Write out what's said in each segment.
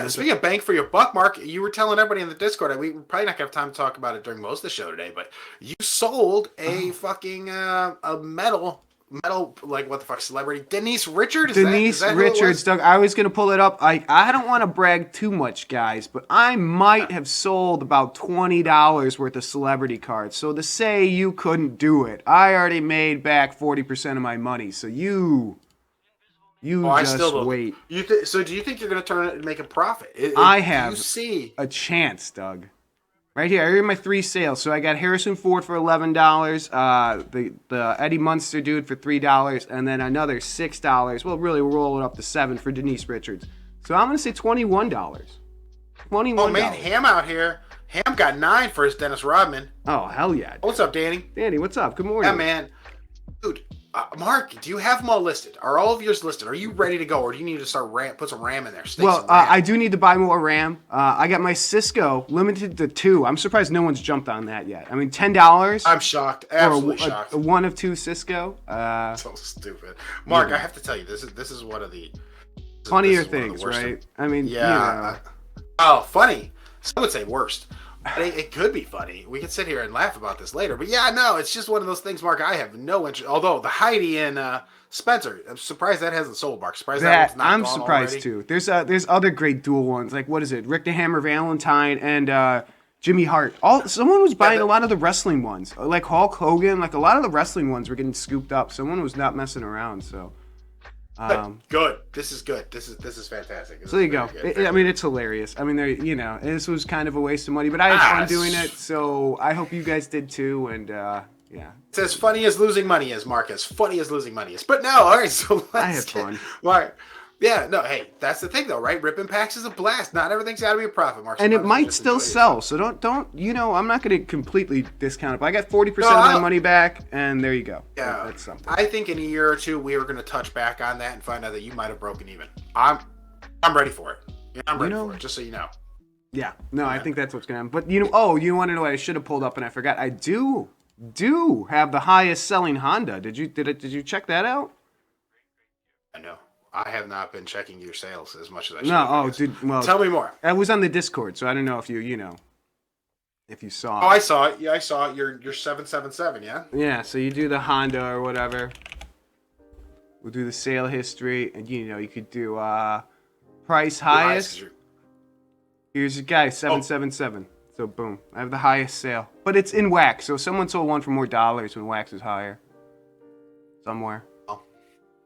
speaking of bang for your buck, Mark, you were telling everybody in the Discord. We're probably not gonna have time to talk about it during most of the show today, but you sold a fucking a metal like what the fuck celebrity Denise Richards. Denise Richards, Doug. I was gonna pull it up. I don't want to brag too much, guys, but I might have sold about $20 worth of celebrity cards. So to say you couldn't do it, I already made back 40% of my money. So you just wait. So do you think you're gonna turn it and make a profit? I have a chance, Doug. Right here, I hear my 3 sales. So I got Harrison Ford for $11, the Eddie Munster dude for $3, and then another $6. Well, really, we'll roll it up to 7 for Denise Richards. So I'm gonna say $21. $21. Oh man, Ham out here. Ham got 9 for his Dennis Rodman. Oh hell yeah! What's up, Danny? Danny, what's up? Good morning. Yeah, man. Dude, Mark, do you have them all listed? Are all of yours listed? Are you ready to go, or do you need to start put some RAM in there? Well, I do need to buy more RAM. I got my Cisco limited to 2. I'm surprised no one's jumped on that yet. I mean, $10. I'm shocked. Absolutely shocked. A 1 of 2 Cisco. So stupid, Mark. Yeah. I have to tell you, this is one of the funnier things, right? I mean, yeah. Oh, funny. Some would say worst. It could be funny. We could sit here and laugh about this later. But yeah, no, it's just one of those things, Mark. I have no interest. Although the Heidi and Spencer, I'm surprised that hasn't sold, Mark. Surprised that one's not I'm gone surprised already. too. There's other great dual ones. Like, what is it? Rick the Hammer Valentine and Jimmy Hart. Someone was buying a lot of the wrestling ones. Like Hulk Hogan. Like a lot of the wrestling ones were getting scooped up. Someone was not messing around. So. Good. This is good. This is fantastic. So there you go. I mean, it's hilarious. I mean, this was kind of a waste of money, but I had fun doing it. So I hope you guys did too. And yeah, it's as funny as losing money is, Mark. As funny as losing money is. But no, all right. So I had fun. Mark. Yeah, no, hey, that's the thing though, right? Ripping packs is a blast. Not everything's got to be a profit, Mark. And it might still sell, so don't. I'm not going to completely discount it, but I got 40% of my money back, and there you go. Yeah, that's something. I think in a year or two we are going to touch back on that and find out that you might have broken even. I'm ready for it. Yeah, I'm ready for it. Just so you know. Yeah, no, I think that's what's going to happen. But you want to know what I should have pulled up and I forgot. I do have the highest selling Honda. Did you check that out? I know. I have not been checking your sales as much as I should. No, dude. Well, tell me more. I was on the Discord, so I don't know if you saw. Oh, I saw it. Yeah, I saw it. You're 777, yeah. Yeah. So you do the Honda or whatever. We'll do the sale history, and you could do price highest. Here's a guy 777. So boom, I have the highest sale, but it's in wax. So someone sold one for more dollars when wax is higher. Somewhere.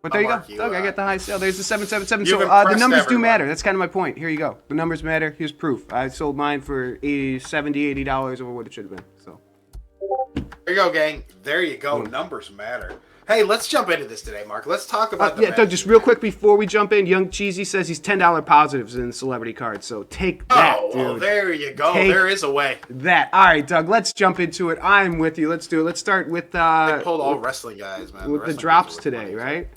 But there you go. Doug, I got the high sale. There's the 777. So the numbers do matter. That's kind of my point. Here you go. The numbers matter. Here's proof. I sold mine for $70, $80 over what it should have been. So there you go, gang. There you go. Numbers matter. Hey, let's jump into this today, Mark. Let's talk about Doug, just real quick before we jump in, Young Cheesy says he's $10 positives in celebrity cards. So take that, dude. Oh, there you go. There is a way. That. All right, Doug, let's jump into it. I'm with you. Let's do it. Let's start with they pulled all wrestling guys, man. With the drops today, right?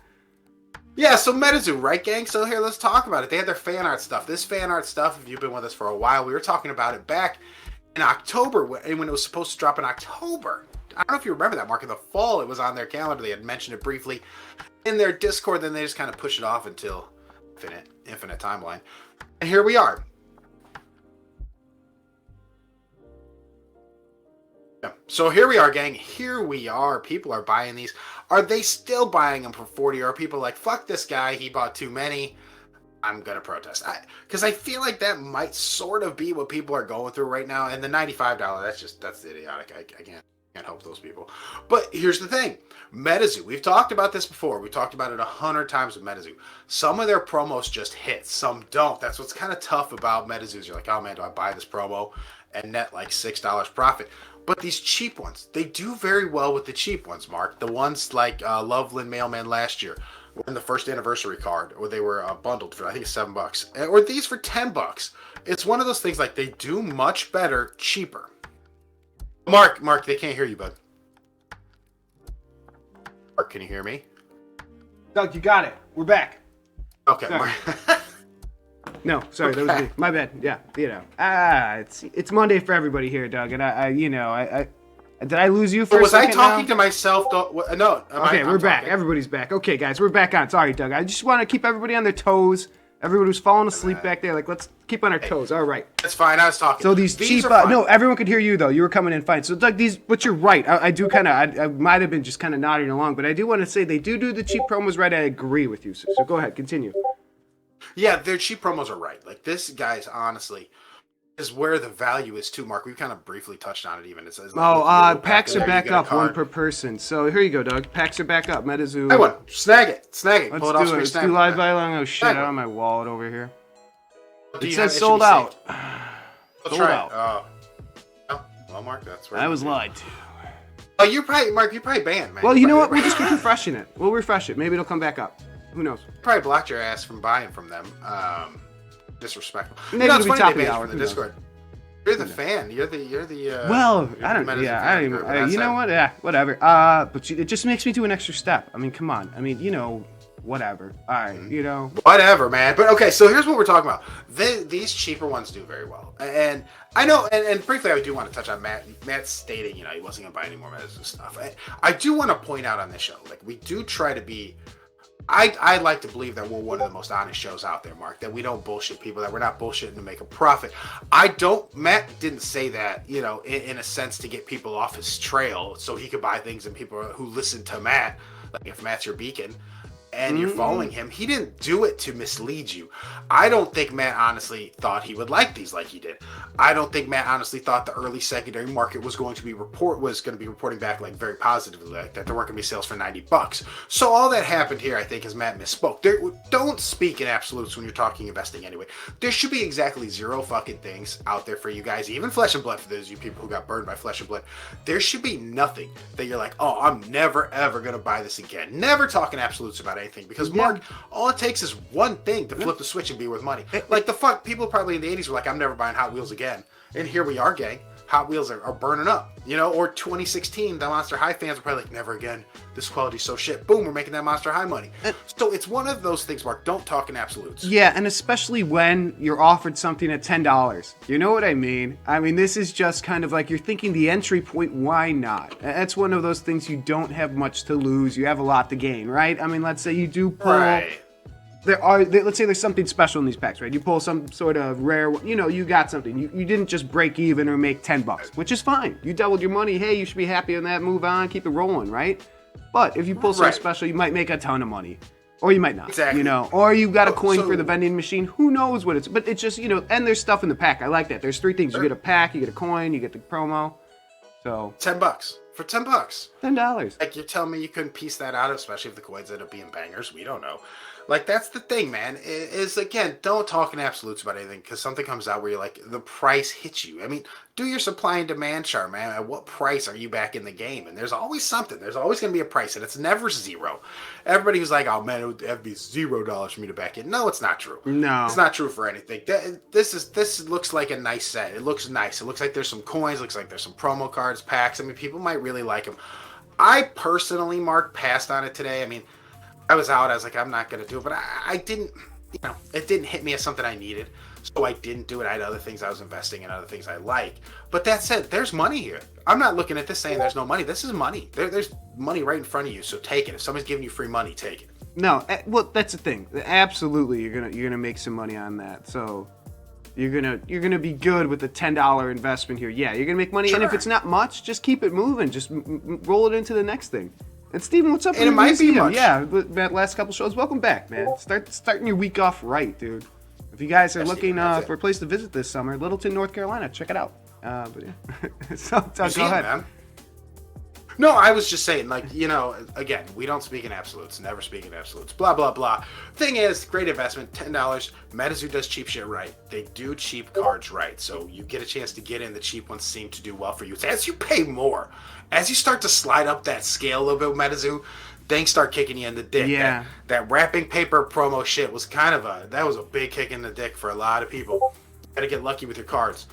Yeah, so MetaZoo, right, gang? So here, let's talk about it. They had their fan art stuff. This fan art stuff, if you've been with us for a while, we were talking about it back in October, when it was supposed to drop in October. I don't know if you remember that, Mark. In the fall, it was on their calendar. They had mentioned it briefly in their Discord, then they just kind of pushed it off until infinite timeline. And here we are. Yeah. So here we are, gang. Here we are. People are buying these. Are they still buying them for 40? Or are people like, fuck this guy, he bought too many, I'm going to protest? Because I feel like that might sort of be what people are going through right now. And the $95, that's idiotic. I can't help those people. But here's the thing. MetaZoo, we've talked about this before. We talked about it 100 times with MetaZoo. Some of their promos just hit. Some don't. That's what's kind of tough about MetaZoo. You're like, oh man, do I buy this promo and net like $6 profit? But these cheap ones, they do very well with the cheap ones, Mark. The ones like Loveland Mailman last year were in the first anniversary card, or they were bundled for, I think, $7. Or these for $10. It's one of those things like they do much better, cheaper. Mark, they can't hear you, bud. Mark, can you hear me? Doug, you got it. We're back. Okay, Mark. No, sorry, that was me. My bad. Yeah, it's Monday for everybody here, Doug, and I did I lose you for a second? Was I talking to myself? No. Okay, we're back. Everybody's back. Okay, guys, we're back on. Sorry, Doug. I just want to keep everybody on their toes. Everyone who's falling asleep back there, like, let's keep on our toes. All right. That's fine. I was talking. So these cheap, no, everyone could hear you though. You were coming in fine. So Doug, but you're right. I do kind of, I might have been just kind of nodding along, but I do want to say they do the cheap promos right. I agree with you. So go ahead, continue. Yeah, their cheap promos are right. Like this, guys, honestly, is where the value is too, Mark. We kind of briefly touched on it even. It says like, packs are back up, one per person. So here you go, Doug. Packs are back up. MetaZoo. I won. Snag it. Let's do it. Let's do live violin. Oh shit, I have my wallet over here. It says sold out. Sold out. Oh, well, Mark, that's where I was lied to. Oh, you're probably, Mark, you're probably banned, man. Well, you know what? We'll just keep refreshing it. We'll refresh it. Maybe it'll come back up. Who knows? Probably blocked your ass from buying from them. Disrespectful. Maybe it'll be top of the hour. From the Discord. You're the fan. You're the. Well, I don't. Yeah, I don't even. You know what? Yeah, whatever. But it just makes me do an extra step. I mean, come on. I mean, you know. Whatever. All right, you know. Whatever, man. But okay, so here's what we're talking about. These cheaper ones do very well, and I know. And briefly, I do want to touch on Matt. Matt stating, you know, he wasn't gonna buy any more MetaZoo stuff. I do want to point out on this show, like we do try to be. I like to believe that we're one of the most honest shows out there, Mark. That we don't bullshit people. That we're not bullshitting to make a profit. Matt didn't say that, you know, in a sense to get people off his trail so he could buy things and people who listen to Matt, like if Matt's your beacon. And you're following him. He didn't do it to mislead you. I don't think Matt honestly thought he would like these like he did. I don't think Matt honestly thought the early secondary market was going to be reporting back like very positively, like that there weren't going to be sales for $90. So all that happened here, I think, is Matt misspoke. Don't speak in absolutes when you're talking investing anyway. There should be exactly zero fucking things out there for you guys, even Flesh and Blood for those of you people who got burned by Flesh and Blood. There should be nothing that you're like, oh, I'm never ever going to buy this again. Never talking absolutes about anything, because Mark, all it takes is one thing to flip the switch and be worth money. Like the fuck, people probably in the 80s were like, I'm never buying Hot Wheels again, and here we are, gang. Hot Wheels are burning up, you know. Or 2016, the Monster High fans were probably like, never again. This quality's so shit. Boom, we're making that Monster High money. So it's one of those things, Mark. Don't talk in absolutes. Yeah, and especially when you're offered something at $10. You know what I mean? I mean, this is just kind of like you're thinking the entry point. Why not? That's one of those things you don't have much to lose. You have a lot to gain, right? I mean, let's say you do pull. Right. Let's say there's something special in these packs, right? You pull some sort of rare, you know, you got something. You didn't just break even or make $10, which is fine. You doubled your money. Hey, you should be happy on that. Move on, keep it rolling, right? But if you pull something special, you might make a ton of money. Or you might not, you know. Or you got a coin for the vending machine. Who knows what it's... But it's just, you know, and there's stuff in the pack. I like that. There's three things. You get a pack, you get a coin, you get the promo. So... $10. For $10. $10. Like, you're telling me you couldn't piece that out, especially if the coins end up being bangers? We don't know. Like, that's the thing, man. Is again, don't talk in absolutes about anything, because something comes out where you're like, the price hits you. I mean, do your supply and demand chart, man. At what price are you back in the game? And there's always something. There's always going to be a price, and it's never zero. Everybody who's like, oh, man, it would have to be $0 for me to back in. No, it's not true. No. It's not true for anything. This looks like a nice set. It looks nice. It looks like there's some coins. It looks like there's some promo cards, packs. I mean, people might really like them. I personally, Mark, passed on it today. I mean, I was out. I was like, I'm not going to do it. But I didn't, you know, it didn't hit me as something I needed. So I didn't do it. I had other things I was investing in, other things I like. But that said, there's money here. I'm not looking at this saying there's no money. This is money. There's money right in front of you. So take it. If somebody's giving you free money, take it. No, well, that's the thing. Absolutely, you're gonna make some money on that. So you're gonna be good with a $10 investment here. Yeah, you're gonna make money. Sure. And if it's not much, just keep it moving. Just roll it into the next thing. And Steven, what's up? And it might be much. Yeah, that last couple shows. Welcome back, man. Starting your week off right, dude. If you guys are looking for a place to visit this summer, Littleton, North Carolina, check it out. But yeah, so go ahead. Man. No, I was just saying, like, you know, again, we don't speak in absolutes, never speak in absolutes, blah, blah, blah. Thing is, great investment, $10. MetaZoo does cheap shit right. They do cheap cards right. So you get a chance to get in. The cheap ones seem to do well for you. So as you pay more, as you start to slide up that scale a little bit with MetaZoo, things start kicking you in the dick. Yeah. That wrapping paper promo shit was that was a big kick in the dick for a lot of people. Got to get lucky with your cards.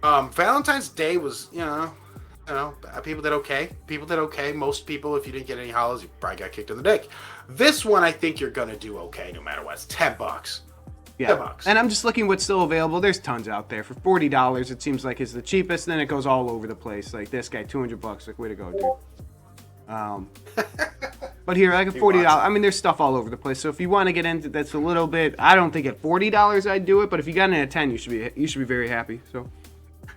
Valentine's Day was, you know, people did okay. People did okay. Most people, if you didn't get any hollows, you probably got kicked in the dick. This one, I think you're gonna do okay no matter what. It's $10. Yeah. $10. And I'm just looking what's still available. There's tons out there. For $40, it seems like is the cheapest. Then it goes all over the place. Like this guy, $200. Like, way to go, dude. But here, like a $40. I mean, there's stuff all over the place. So if you want to get into that's a little bit, I don't think at $40 I'd do it. But if you got in at 10, you should be very happy. So.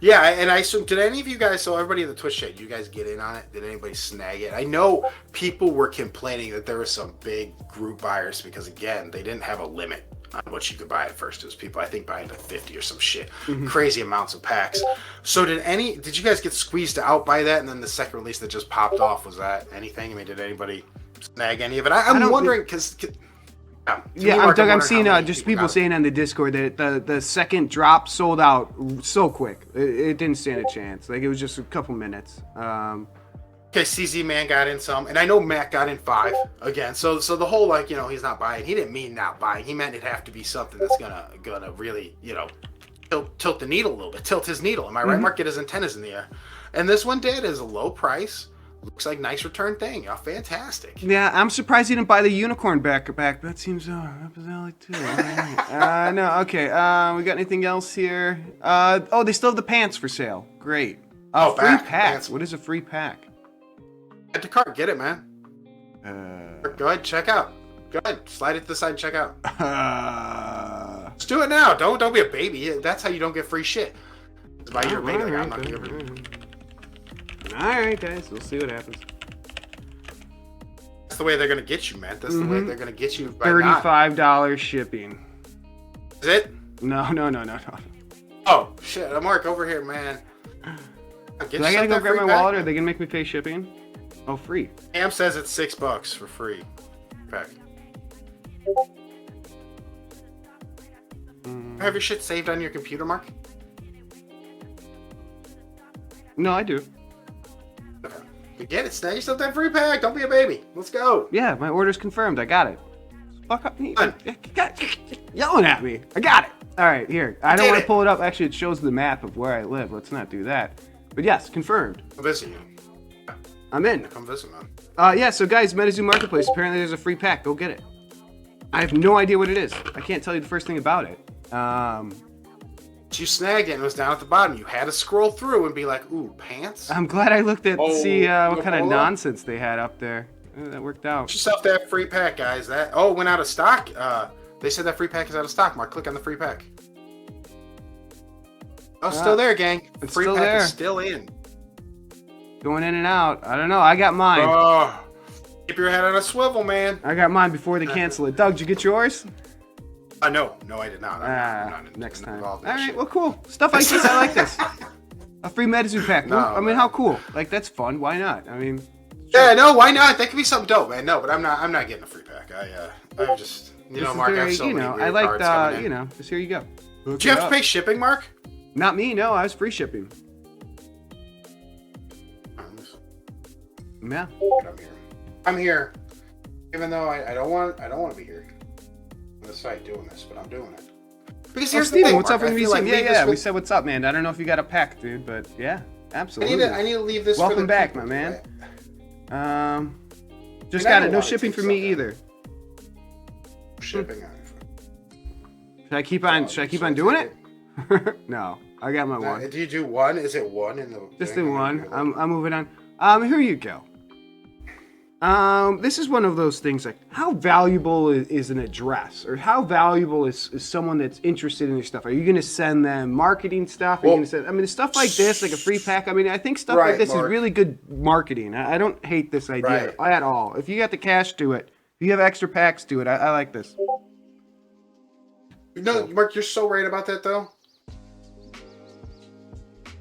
Yeah, and I assume, did any of you guys, so everybody in the Twitch chat, you guys get in on it? Did anybody snag it? I know people were complaining that there were some big group buyers because, again, they didn't have a limit on what you could buy at first. It was people, I think, buying to 50 or some shit. Crazy amounts of packs. So did you guys get squeezed out by that? And then the second release that just popped off, was that anything? I mean, did anybody snag any of it? I'm wondering, because... Yeah, Doug, I'm seeing just people saying on the Discord that the second drop sold out so quick. It didn't stand a chance. Like, it was just a couple minutes. Okay, CZ Man got in some, and I know Matt got in 5 again. So the whole, like, he's not buying. He didn't mean not buying. He meant it'd have to be something that's gonna really, tilt the needle a little bit, tilt his needle. Am I right, Mark? Get his antennas in the air. And this one did, is a low price. Looks like nice return thing. Fantastic. Yeah, I'm surprised he didn't buy the unicorn back. That seems up his alley too. No, okay. We got anything else here? They still have the pants for sale. Great. Free pack. Pants. What is a free pack? Add to cart. Get it, man. Go ahead, check out. Go ahead, slide it to the side and check out. Let's do it now. Don't be a baby. That's how you don't get free shit. It's by your baby. I'm not gonna give it. Alright, guys, we'll see what happens. That's the way they're going to get you, man. That's the way they're going to get you. By $35 shipping. Is it? No. Oh, shit. I'm Mark over here, man. I gotta go grab my wallet, or are they going to make me pay shipping? Oh, free. Am says it's $6 for free. Pack. Have your shit saved on your computer, Mark? No, I do. Get it, snag yourself that free pack. Don't be a baby. Let's go. Yeah, my order's confirmed. I got it. Fuck up me. Yelling at me. I got it. All right, here. I don't want to pull it up. Actually, it shows the map of where I live. Let's not do that. But yes, confirmed. I'll visit you. I'm in. Come visit, man. Yeah, so guys, MetaZoo Marketplace. Apparently there's a free pack. Go get it. I have no idea what it is. I can't tell you the first thing about it. You snagged it and it was down at the bottom. You had to scroll through and be like, ooh, pants? I'm glad I looked at see what kind of nonsense they had up there. That worked out. Get yourself that free pack, guys. That it went out of stock. They said that free pack is out of stock, Mark. Click on the free pack. Oh, still there, gang. The free pack is still in. Going in and out. I don't know. I got mine. Oh, keep your head on a swivel, man. I got mine before they cancel it. Doug, did you get yours? No, I did not. I'm not next time. All right, well, cool. Stuff like this, I like this. A free MetaZoo pack. No, I mean, how cool? Like, that's fun. Why not? I mean, sure. Yeah, no, why not? That could be something dope, man. No, but I'm not getting a free pack. I just, Mark, I have so many weird I like cards coming in. just here you go. Did you have to pay shipping, Mark? Not me. No, I was free shipping. Yeah. I'm here. Even though I don't want to be here on the site doing this, but I'm doing it. Because here's the thing, what's Mark, up? We said what's up, man. I don't know if you got a pack, dude, but yeah, absolutely. I need to leave this. Welcome back, my man. Just got it. No shipping for me either. Shipping. Should I keep on doing it? No, I got my one. Do you do one? Is it one in the? Just in one. I'm moving on. Here you go. This is one of those things like, how valuable is an address, or how valuable is someone that's interested in your stuff? Are you going to send them marketing stuff? Are you going to send, stuff like this, like a free pack. I mean, I think stuff like this is really good marketing. I don't hate this idea at all. If you got the cash, do it. If you have extra packs, do it. I like this. No, Mark, you're so right about that, though.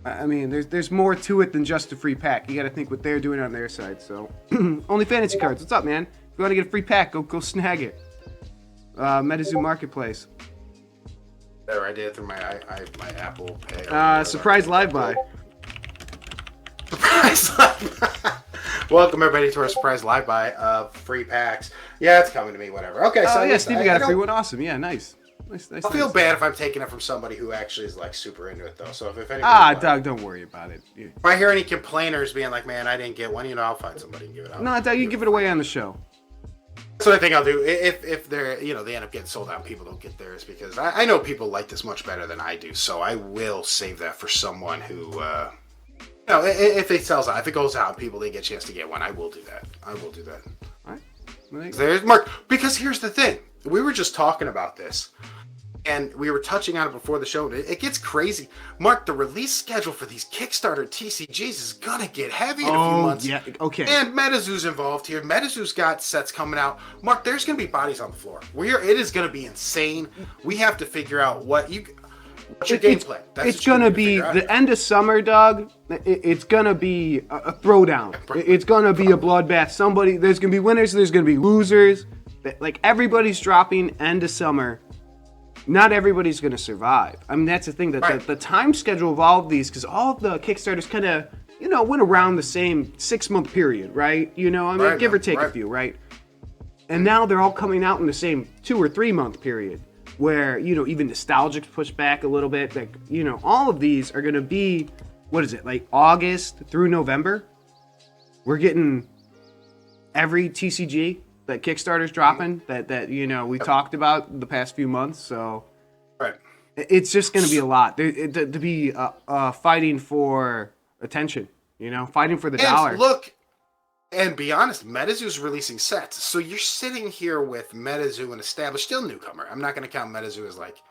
I mean, there's more to it than just a free pack. You got to think what they're doing on their side. So, only fantasy cards. What's up, man? If you want to get a free pack, go snag it. MetaZoo Marketplace. There, I did it through my Apple Pay. Surprise live buy. Surprise live buy. Welcome everybody to our surprise live buy of free packs. Yeah, it's coming to me. Whatever. Okay. So yeah, Steve got a free one. Awesome. Yeah, nice. Nice. I feel bad if I'm taking it from somebody who actually is like super into it though. So if anybody Doug, don't worry about it. If I hear any complainers being like, "Man, I didn't get one," I'll find somebody and give it out. No, Doug, you give it away on the show. That's what I think I'll do. If they're they end up getting sold out, people don't get theirs because I know people like this much better than I do. So I will save that for someone who, if it sells out, if it goes out, people didn't get a chance to get one. I will do that. All right. There's Mark. Because here's the thing. We were just talking about this. And we were touching on it before the show. It gets crazy. Mark, the release schedule for these Kickstarter TCGs is going to get heavy in a few months. Yeah, okay. And MetaZoo's involved here. MetaZoo's got sets coming out. Mark, there's going to be bodies on the floor. It is going to be insane. We have to figure out what's your game plan. It's going to be the end of summer, dog. It's going to be a throwdown. It's going to be a bloodbath. There's going to be winners, there's going to be losers. Like, everybody's dropping end of summer. Not everybody's going to survive. I mean, that's the thing, that the time schedule of all of these, because all of the Kickstarters kind of, went around the same 6-month period, right? Give or take a few, right? And now they're all coming out in the same 2 or 3 month period, where, even Nostalgic's pushed back a little bit. Like, all of these are going to be, what is it, like August through November? We're getting every TCG that Kickstarter's dropping that we talked about the past few months. So it's just going to be a lot to be fighting for attention, fighting for the dollar. Look, and be honest, MetaZoo's releasing sets. So you're sitting here with MetaZoo, an established, still newcomer. I'm not going to count MetaZoo as like,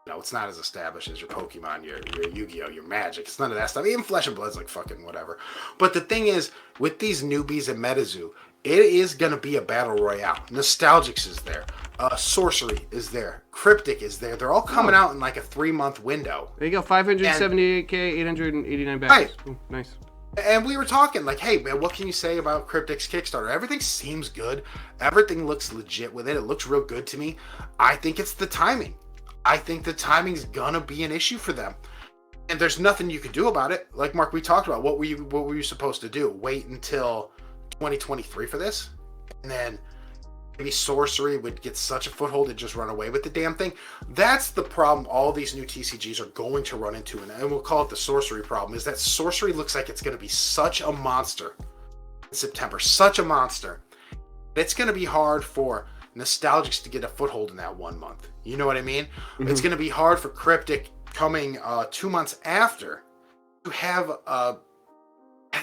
it's not as established as your Pokemon, your Yu-Gi-Oh, your Magic. It's none of that stuff. Even Flesh and Blood's like fucking whatever. But the thing is, with these newbies at MetaZoo, it is going to be a battle royale. Nostalgix is there. Sorcery is there. Cryptic is there. They're all coming out in like a 3-month window. There you go. 578K, 889 backers. Ooh, nice. And we were talking like, hey, man, what can you say about Cryptic's Kickstarter? Everything seems good. Everything looks legit with it. It looks real good to me. I think it's the timing. I think the timing's going to be an issue for them. And there's nothing you can do about it. Like, Mark, we talked about what were you supposed to do? Wait until 2023 for this, and then maybe Sorcery would get such a foothold and just run away with the damn thing. That's the problem all these new TCGs are going to run into, and we'll call it the Sorcery problem, is that Sorcery looks like it's going to be such a monster in September, such a monster. It's going to be hard for Nostalgix to get a foothold in that 1 month. You know what I mean? Mm-hmm. It's going to be hard for Cryptic coming 2 months after to have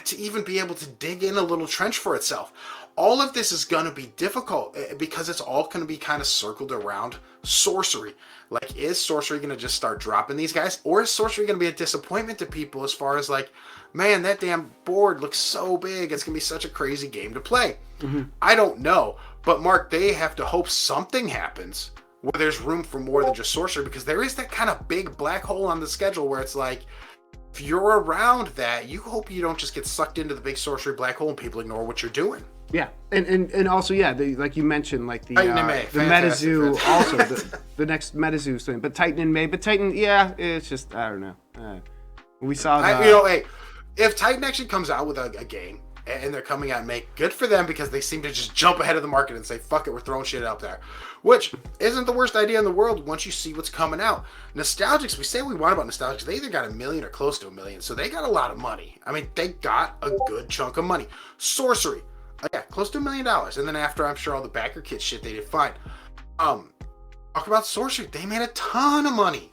to even be able to dig in a little trench for itself. All of this is going to be difficult because it's all going to be kind of circled around Sorcery. Like, is Sorcery going to just start dropping these guys? Or is Sorcery going to be a disappointment to people as far as like, man, that damn board looks so big. It's going to be such a crazy game to play. Mm-hmm. I don't know. But Mark, they have to hope something happens where there's room for more than just Sorcery, because there is that kind of big black hole on the schedule where it's like, if you're around that, you hope you don't just get sucked into the big Sorcery black hole and people ignore what you're doing. Yeah, and also, yeah, like you mentioned, like the MetaZoo, also the next MetaZoo thing, but Titan in May. But Titan, yeah, it's just, I don't know. We saw that. Hey, if Titan actually comes out with a game and they're coming out in May, good for them, because they seem to just jump ahead of the market and say, fuck it, we're throwing shit out there. Which isn't the worst idea in the world once you see what's coming out. Nostalgix, we say we want about Nostalgix, they either got $1 million or close to $1 million, so they got a lot of money. I mean, they got a good chunk of money. Sorcery, yeah, close to $1 million. And then after, I'm sure all the backer kit shit, they did fine. Talk about Sorcery, they made a ton of money.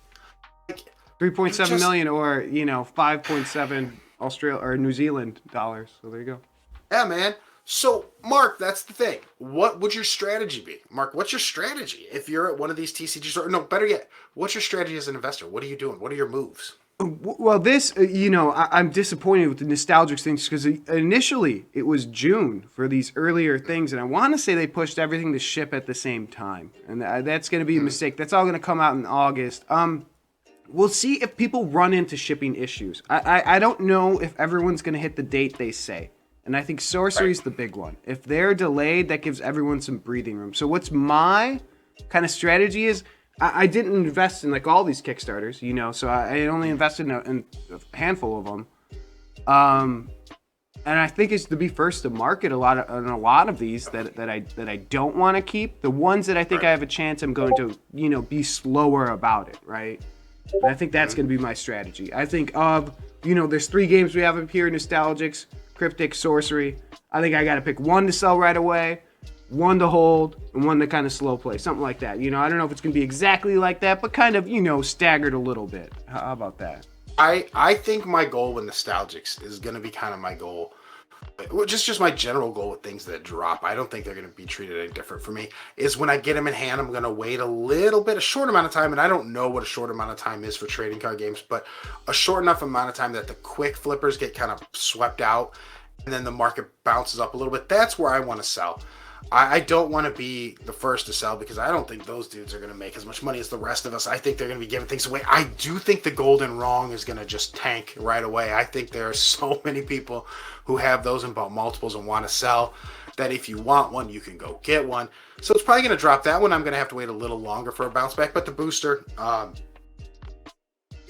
Like, 3.7 million, or 5.7 Australia or New Zealand dollars. So there you go. Yeah, man. So, Mark, that's the thing. What would your strategy be? Mark, what's your strategy if you're at one of these TCGs? Or no, better yet, what's your strategy as an investor? What are you doing? What are your moves? Well, this, I'm disappointed with the Nostalgix things, because initially it was June for these earlier things, and I want to say they pushed everything to ship at the same time, and that's going to be a mistake. That's all going to come out in August. We'll see if people run into shipping issues. I don't know if everyone's going to hit the date they say. And I think Sorcery's the big one. If they're delayed, that gives everyone some breathing room. So what's my kind of strategy is, I didn't invest in like all these Kickstarters, so I only invested in a handful of them. And I think it's to be first to market a lot of these that I don't want to keep. The ones that I think I have a chance, I'm going to, be slower about it, right? And I think that's going to be my strategy. I think of, there's 3 games we have up here, Nostalgix, Cryptic, Sorcery. I think I got to pick one to sell right away, one to hold, and one to kind of slow play, something like that. I don't know if it's going to be exactly like that, but kind of, staggered a little bit. How about that? I think my goal with Nostalgix is going to be kind of my goal just my general goal with things that drop. I don't think they're going to be treated any different for me. Is when I get them in hand, I'm going to wait a little bit, a short amount of time, and I don't know what a short amount of time is for trading card games, but a short enough amount of time that the quick flippers get kind of swept out, and then the market bounces up a little bit. That's where I want to sell. I don't want to be the first to sell because I don't think those dudes are going to make as much money as the rest of us. I think they're going to be giving things away. I do think the golden wrong is going to just tank right away. I think there are so many people who have those and bought multiples and want to sell that if you want one, you can go get one. So it's probably going to drop. That one I'm going to have to wait a little longer for a bounce back. But the booster,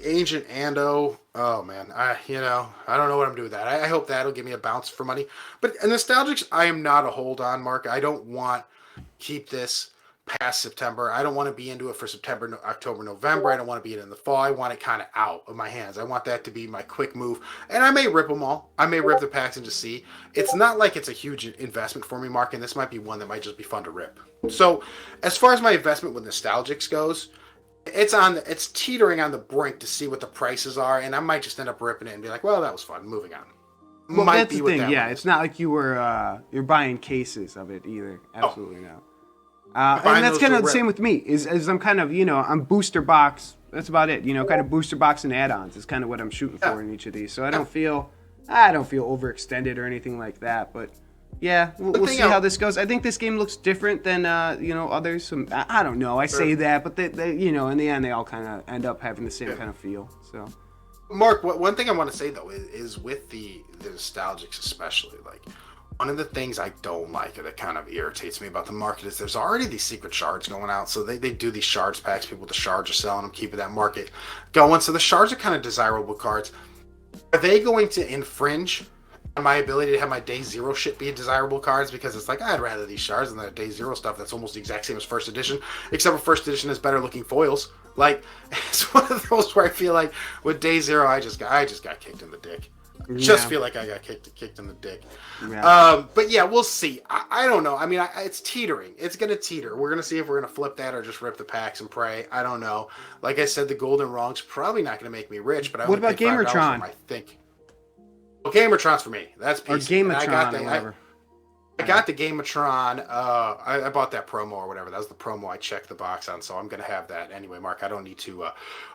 Ancient Ando, oh man, I don't know what I'm doing with that. I hope that'll give me a bounce for money. But Nostalgics, I am not a hold on, Mark. I don't want to keep this past September. I don't want to be into it for September, October, November. I don't want to be in the fall. I want it kind of out of my hands. I want that to be my quick move. And I may rip them all. I may rip the packs and just see. It's not like it's a huge investment for me, Mark, and this might be one that might just be fun to rip. So as far as my investment with Nostalgics goes, it's teetering on the brink to see what the prices are, and I might just end up ripping it and be like, well, that was fun, moving on. Well, that's the thing, yeah. It's not like you're buying cases of it either. Absolutely no. And that's kind of the same with me. Is I'm kind of, I'm booster box. That's about it. Kind of booster box and add-ons is kind of what I'm shooting for in each of these. So I don't feel overextended or anything like that, but yeah, we'll see how this goes. I think this game looks different than others. I don't know. I say that, but they in the end they all kind of end up having the same kind of feel. So, Mark, one thing I want to say though is with the Nostalgics especially, like one of the things I don't like or that kind of irritates me about the market is there's already these secret shards going out. So they do these shards packs. People with the shards are selling them, keeping that market going. So the shards are kind of desirable cards. Are they going to infringe my ability to have my day zero shit be desirable cards? Because it's like, I'd rather these shards than that day zero stuff that's almost the exact same as first edition, except for first edition has better looking foils. Like, it's one of those where I feel like with day zero, I just got kicked in the dick. Just feel like I got kicked in the dick. Yeah. But yeah, we'll see. I don't know. I mean, it's teetering. It's going to teeter. We're going to see if we're going to flip that or just rip the packs and pray. I don't know. Like I said, the golden wrong's probably not going to make me rich, but what about Gamertron? I think. Well, Gamertron's for me. That's PC. Or Gamertron, I got the Gamertron. I bought that promo or whatever. That was the promo I checked the box on, so I'm going to have that anyway, Mark. I don't need to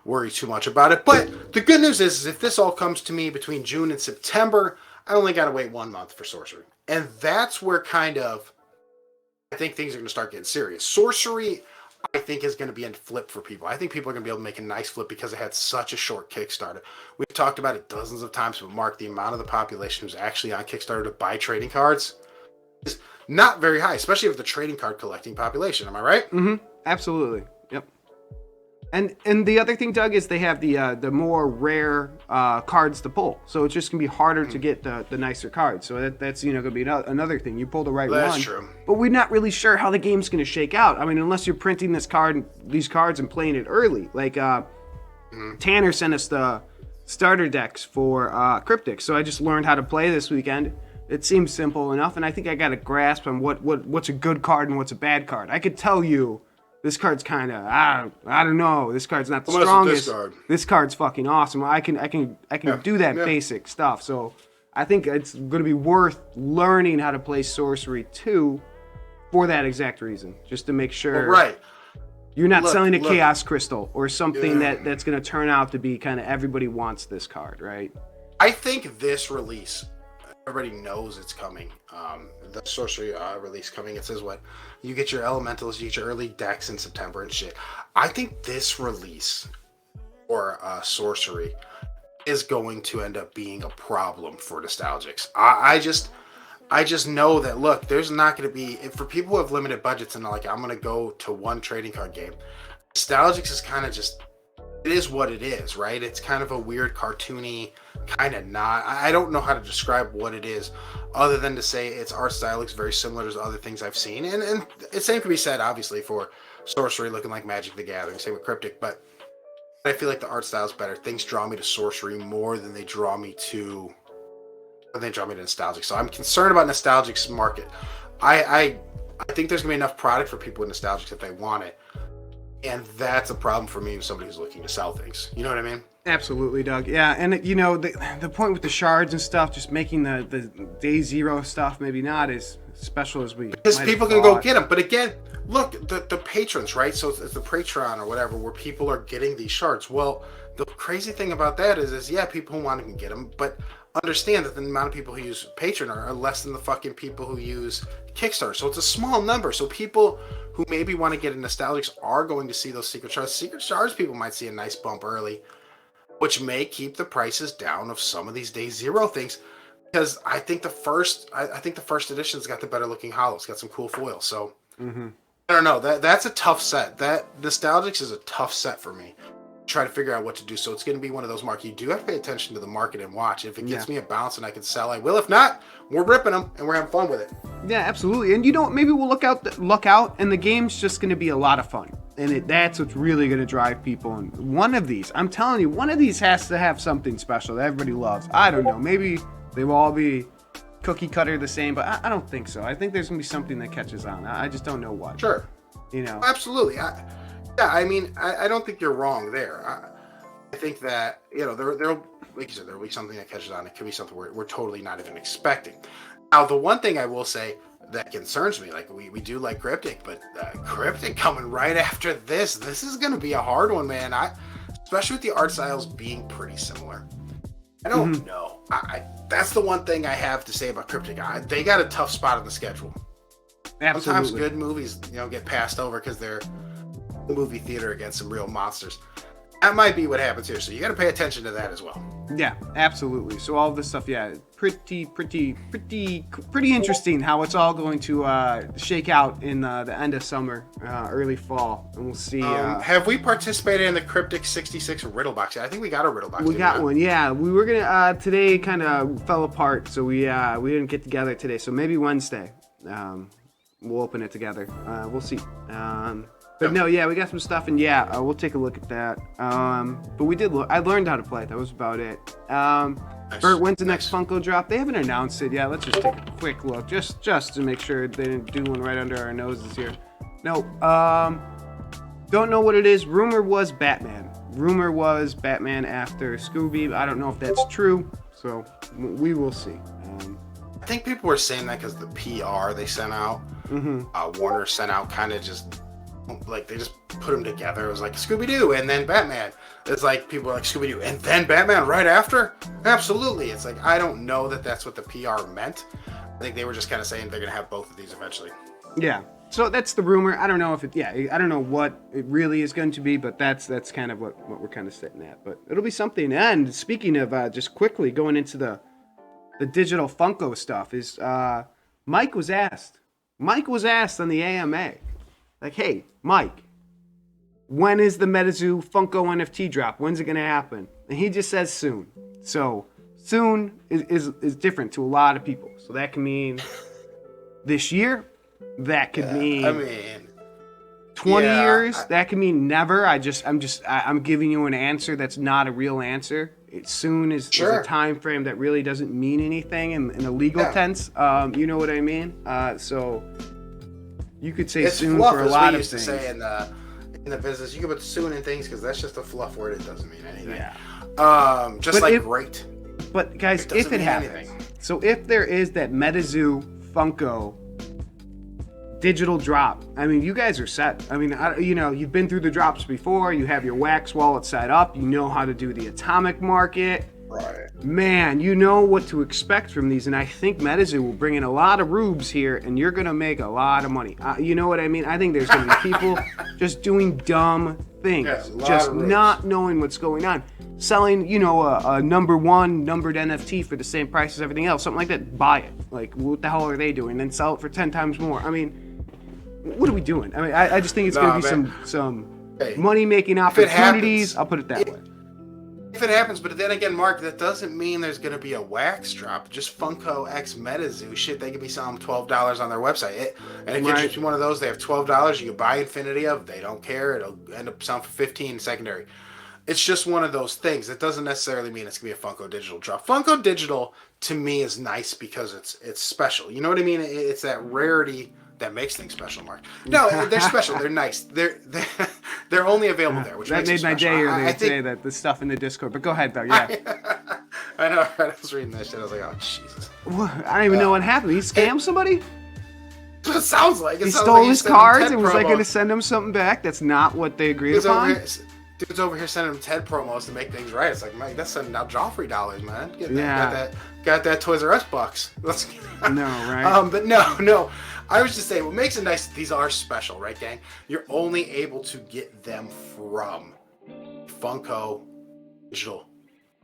worry too much about it. But the good news is if this all comes to me between June and September, I only got to wait 1 month for Sorcery. And that's where kind of I think things are going to start getting serious. Sorcery, I think, is going to be a flip for people. I think people are going to be able to make a nice flip because it had such a short Kickstarter. We've talked about it dozens of times, but Mark, the amount of the population who's actually on Kickstarter to buy trading cards is not very high, especially with the trading card collecting population. Am I right? Mm-hmm. Absolutely. Yep. And the other thing, Doug, is they have the more rare cards to pull, so it's just gonna be harder to get the nicer cards. So that's gonna be another thing. You pull the right one. That's true. But we're not really sure how the game's gonna shake out. I mean, unless you're printing these cards and playing it early. Like Tanner sent us the starter decks for Cryptic, so I just learned how to play this weekend. It seems simple enough, and I think I got a grasp on what's a good card and what's a bad card. I could tell you this card's kind of I don't know. This card's not the strongest. This card's fucking awesome. I can do that basic stuff. So I think it's going to be worth learning how to play Sorcery 2 for that exact reason, just to make sure you're not selling a Chaos Crystal or something that's going to turn out to be kind of everybody wants this card, right? I think this release, everybody knows it's coming. The Sorcery release coming. It says what? You get your elementals, you get your early decks in September and shit. I think this release for Sorcery is going to end up being a problem for Nostalgics. I just know that, look, there's not going to be, for people who have limited budgets and like, I'm going to go to one trading card game. Nostalgics is kind of just, it is what it is, right? It's kind of a weird, cartoony, kind of not. I don't know how to describe what it is other than to say its art style looks very similar to other things I've seen. And the same can be said, obviously, for Sorcery looking like Magic the Gathering. Same with Cryptic, but I feel like the art style is better. Things draw me to Sorcery more than they draw me to Nostalgic. So I'm concerned about Nostalgic's market. I think there's going to be enough product for people with Nostalgics if they want it. And that's a problem for me as somebody who's looking to sell things. You know what I mean? Absolutely, Doug. Yeah, and you know the point with the shards and stuff, just making the day zero stuff maybe not as special as we because might people have can go thought. get them. But again, look, the patrons, right? So it's the Patreon or whatever where people are getting these shards. Well, the crazy thing about that is yeah, people who want to get them, but understand that the amount of people who use Patreon are less than the fucking people who use Kickstarter. So it's a small number. So people who maybe want to get in nostalgics are going to see those secret shards. Secret shards people might see a nice bump early, which may keep the prices down of some of these day zero things. Because I think I think the first edition's got the better looking hollow. It's got some cool foils. So Mm-hmm. I don't know. That's a tough set. That nostalgics is a tough set for me. Try to figure out what to do. So it's going to be one of those marks. You do have to pay attention to the market and watch. If it gets me a bounce and I can sell, I will. If not, we're ripping them and we're having fun with it. Yeah, absolutely. And you know, maybe we'll look out, and the game's just going to be a lot of fun. And that's what's really going to drive people. And one of these, I'm telling you, one of these has to have something special that everybody loves. I don't know. Maybe they will all be cookie cutter the same, but I don't think so. I think there's going to be something that catches on. I just don't know what. Sure. You know. Absolutely. I mean, I don't think you're wrong there. I think that, you know, there'll, like you said, there'll be something that catches on. It could be something we're totally not even expecting. Now, the one thing I will say that concerns me, like we do like Cryptic, but Cryptic coming right after this is going to be a hard one, man. Especially with the art styles being pretty similar. I don't know. That's the one thing I have to say about Cryptic. They got a tough spot on the schedule. Absolutely. Sometimes good movies, you know, get passed over because they're the movie theater against some real monsters. That might be what happens here, so you got to pay attention to that as well. Yeah, absolutely. So all this stuff, yeah, pretty interesting how it's all going to shake out in the end of summer, early fall, and we'll see. Have we participated in the Cryptic 66 riddle box? I think we got a riddle box. We got one, yeah. We were gonna today kind of fell apart, so we didn't get together today. So maybe Wednesday, we'll open it together. We'll see. But no, yeah, we got some stuff, and yeah, we'll take a look at that. But we did I learned how to play. That was about it. Bert, when's the next Funko drop? They haven't announced it yet. Let's just take a quick look, just to make sure they didn't do one right under our noses here. No, don't know what it is. Rumor was Batman after Scooby. I don't know if that's true, so we will see. I think people were saying that because the PR they sent out, Warner sent out, kind of just like they just put them together. It was like Scooby-Doo and then Batman. It's like people are like Scooby-Doo and then Batman right after. Absolutely. It's like I don't know that that's what the PR meant. I think they were just kind of saying they're gonna have both of these eventually. Yeah. So that's the rumor. I don't know if it. Yeah, I don't know what it really is going to be, but that's kind of what we're kind of sitting at. But it'll be something. And speaking of just quickly going into the digital Funko stuff, is Mike was asked on the AMA, like, hey, Mike, when is the MetaZoo Funko NFT drop? When's it going to happen? And he just says soon. So soon is different to a lot of people. So that can mean this year. That could mean 20 years. That could mean never. I'm giving you an answer that's not a real answer. Soon is a time frame that really doesn't mean anything in a legal tense. You know what I mean? So you could say soon for a lot of things. It's fluff, as we used to say in the business. You can put soon in things because that's just a fluff word. It doesn't mean anything. Yeah. Great. But guys, if it happens, so if there is that MetaZoo Funko digital drop, I mean, you guys are set. I mean, you've been through the drops before. You have your wax wallet set up. You know how to do the atomic market. Right. Man, you know what to expect from these, and I think MetaZoo will bring in a lot of rubes here, and you're gonna make a lot of money. You know what I mean? I think there's gonna be people just doing dumb things, just not knowing what's going on, selling, a number one numbered NFT for the same price as everything else, something like that. Buy it. Like, what the hell are they doing? Then sell it for 10 times more. I mean, what are we doing? I mean, I just think it's gonna be some money making opportunities. I'll put it that way. If it happens, but then again, Mark, that doesn't mean there's going to be a wax drop. Just Funko X MetaZoo shit. They could be selling $12 on their website. And it gets you one of those. They have $12. You can buy infinity of. They don't care. It'll end up selling for $15 secondary. It's just one of those things. It doesn't necessarily mean it's going to be a Funko Digital drop. Funko Digital, to me, is nice because it's special. You know what I mean? It's that rarity that makes things special, Mark. No, they're special. They're nice. They're only available there, which that makes made my special. day earlier I to say that the stuff in the Discord. But go ahead though. Yeah. I know. Right? I was reading that shit. I was like, oh Jesus. I don't even know what happened. He scammed somebody. It sounds like He stole his cards and was like going to send him something back. That's not what they agreed upon. Dude's over here sending him TED promos to make things right. It's like, man, that's sending out Joffrey dollars, man. Got that Toys R Us bucks. No, right? But no. I was just saying, what makes it nice, these are special, right, gang? You're only able to get them from Funko Digital.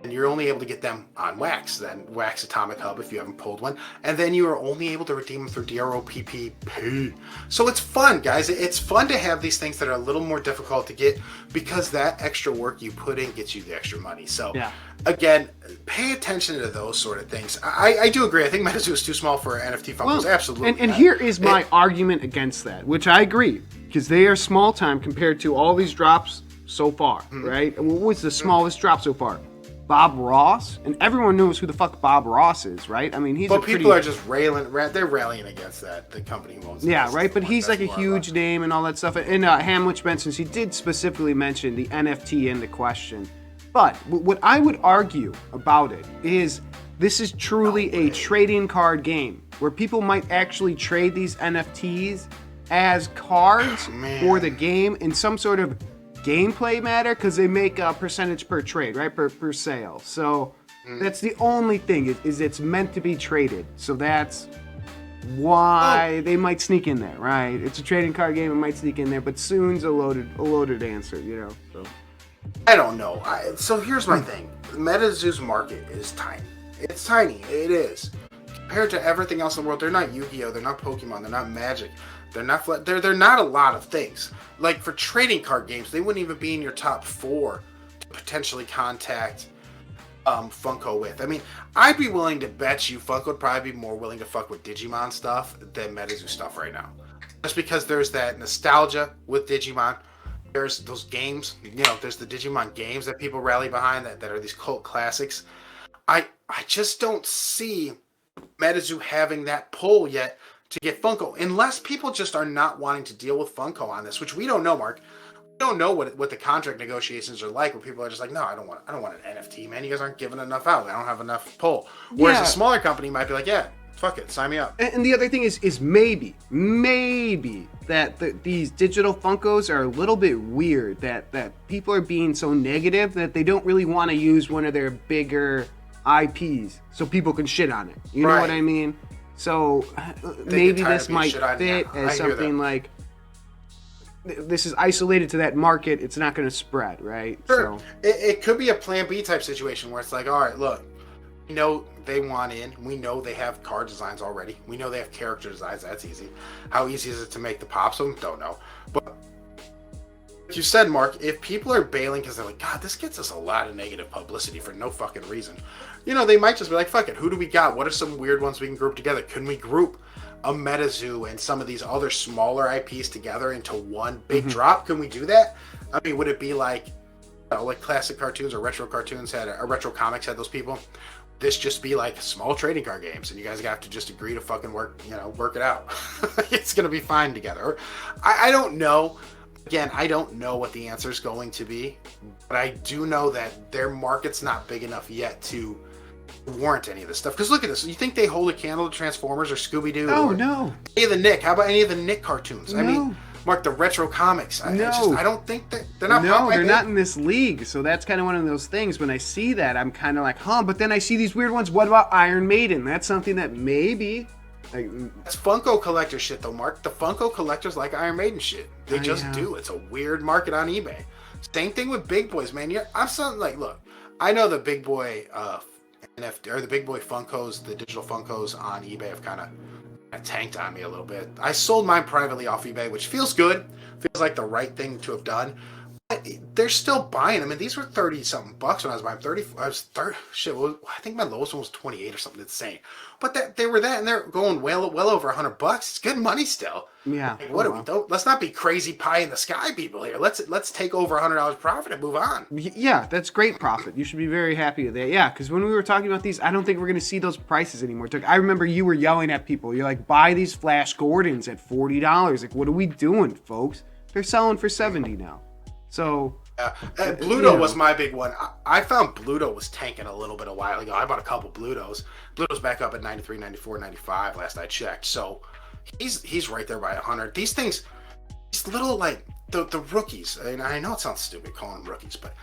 And you're only able to get them on Wax, then Wax Atomic Hub if you haven't pulled one. And then you are only able to redeem them through DROPPP. So it's fun, guys. It's fun to have these things that are a little more difficult to get because that extra work you put in gets you the extra money. So, again, pay attention to those sort of things. I do agree. I think MetaZoo is too small for NFT Funkos. Absolutely. And here is my argument against that, which I agree, because they are small time compared to all these drops so far, right? And what was the smallest drop so far? Bob Ross, and everyone knows who the fuck Bob Ross is, right? I mean, people are just they're rallying against that. The company won't. Yeah, right. But he's like a huge name and all that stuff. And Hamlich mentions he did specifically mention the NFT in the question. But what I would argue about it is this is truly a trading card game where people might actually trade these NFTs as cards for the game in some sort of gameplay matter, because they make a percentage per trade, right, per sale. So that's the only thing is it's meant to be traded. So that's why they might sneak in there, right? It's a trading card game, it might sneak in there, but soon's a loaded answer, you know. So I don't know. So here's my thing: MetaZoo's market is tiny. It's tiny. It is compared to everything else in the world. They're not Yu-Gi-Oh. They're not Pokemon. They're not Magic. They're not. They're not a lot of things. Like for trading card games, they wouldn't even be in your top 4 to potentially contact Funko with. I mean, I'd be willing to bet you Funko would probably be more willing to fuck with Digimon stuff than MetaZoo stuff right now. Just because there's that nostalgia with Digimon. There's those games, you know, there's the Digimon games that people rally behind that are these cult classics. I just don't see MetaZoo having that pull yet to get Funko, unless people just are not wanting to deal with Funko on this, which we don't know, Mark. We don't know what the contract negotiations are like, where people are just like, no, I don't want an NFT, man. You guys aren't giving enough out. I don't have enough pull. Whereas a smaller company might be like, yeah, fuck it, sign me up. And the other thing is maybe that these digital Funkos are a little bit weird, that people are being so negative that they don't really want to use one of their bigger IPs so people can shit on it. You know what I mean? So maybe this might fit as something like, this is isolated to that market. It's not going to spread, right? Sure. So it could be a plan B type situation where it's like, all right, look, we know they want in. We know they have card designs already. We know they have character designs. That's easy. How easy is it to make the pops of them? Don't know. But like you said, Mark, if people are bailing because they're like, God, this gets us a lot of negative publicity for no fucking reason. You know, they might just be like, fuck it, who do we got? What are some weird ones we can group together? Can we group a MetaZoo and some of these other smaller IPs together into one big drop? Can we do that? I mean, would it be like, like classic cartoons or retro cartoons or retro comics had those people? This just be like small trading card games, and you guys have to just agree to fucking work it out. It's gonna be fine together. I don't know. Again, I don't know what the answer is going to be, but I do know that their market's not big enough yet to warrant any of this stuff. Because look at this. You think they hold a candle to Transformers or Scooby-Doo? Oh, no. Any of the Nick? How about any of the Nick cartoons? No. I mean, Mark, the retro comics. I don't think that they're not. No, they're not in this league. So that's kind of one of those things. When I see that, I'm kind of like, huh? But then I see these weird ones. What about Iron Maiden? That's something that maybe. That's Funko collector shit, though, Mark. The Funko collectors like Iron Maiden shit. They just do. It's a weird market on eBay. Same thing with big boys, man. I'm something like, look, I know the big boy NFT or the big boy Funkos, the digital Funkos on eBay have kind of tanked on me a little bit. I sold mine privately off eBay, which feels good. Feels like the right thing to have done. But they're still buying them, and these were 30 something bucks when I was buying 30. I was 30. Shit, well, I think my lowest one was 28 or something insane. But they were that, and they're going well over $100 bucks. It's good money still. Yeah. Like, what are we? Let's not be crazy pie in the sky people here. Let's take over $100 profit and move on. Yeah, that's great profit. You should be very happy with that. Yeah, because when we were talking about these, I don't think we're going to see those prices anymore. I remember you were yelling at people. You're like, buy these Flash Gordons at $40. Like, what are we doing, folks? They're selling for $70 now. So, Bluto was my big one. I found Bluto was tanking a little bit a while ago. I bought a couple Blutos. Bluto's back up at 93, 94, 95 last I checked. So he's right there by 100. These things, these little like the rookies. And I know it sounds stupid calling them rookies, but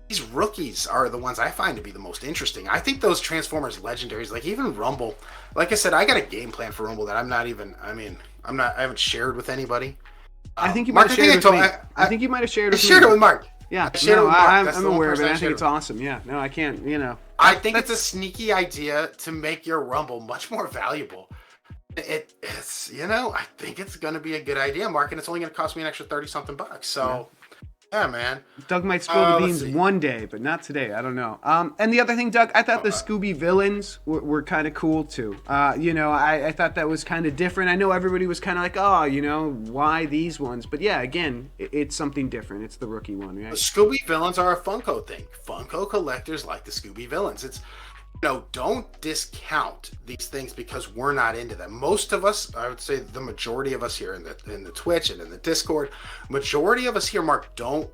these rookies are the ones I find to be the most interesting. I think those Transformers legendaries, like even Rumble, like I said, I got a game plan for Rumble that I haven't shared with anybody. I think you might have shared it with me. I think you might have shared it with me. I shared it with Mark. Yeah, I'm aware of it. I think it's awesome. Yeah, no, I can't, I think it's a sneaky idea to make your Rumble much more valuable. It's, I think it's going to be a good idea, Mark, and it's only going to cost me an extra 30-something bucks. So, yeah, man. Doug might spill the beans one day, but not today. I don't know. And the other thing, Doug, I thought the Scooby villains were kind of cool, too. I thought that was kind of different. I know everybody was kind of like, why these ones? But yeah, again, it's something different. It's the rookie one, right? The Scooby villains are a Funko thing. Funko collectors like the Scooby villains. It's, don't discount these things because we're not into them. Most of us, I would say the majority of us here in the Twitch and in the Discord, majority of us here, Mark, we're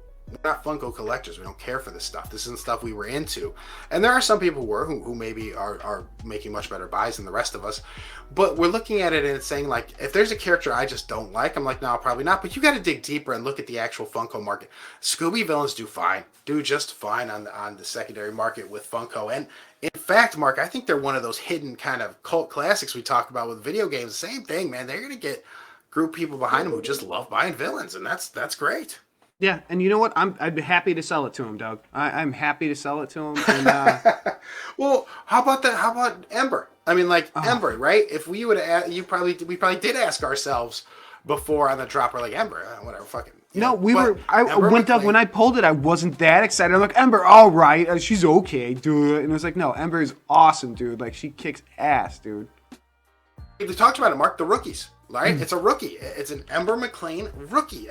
not Funko collectors. We don't care for this stuff. This isn't stuff we were into. And there are some people who maybe are making much better buys than the rest of us. But we're looking at it and it's saying, like, if there's a character I just don't like, I'm like, no, probably not. But you got to dig deeper and look at the actual Funko market. Scooby villains do just fine on the secondary market with Funko. And in fact, Mark, I think they're one of those hidden kind of cult classics we talk about with video games. Same thing, man. They're going to get group people behind them who just love buying villains. And that's great. Yeah, and you know what? I'd be happy to sell it to him, Doug. I'm happy to sell it to him. And, well, how about that? How about Ember? I mean, Ember, right? If we would have, we probably did ask ourselves before on the drop. We're like, Ember, whatever, fucking. No, when I pulled it, I wasn't that excited. I'm like, Ember, all right, she's okay, dude. And it was like, no, Ember is awesome, dude. Like, she kicks ass, dude. We talked about it, Mark. The rookies, right? It's a rookie. It's an Ember McLean rookie.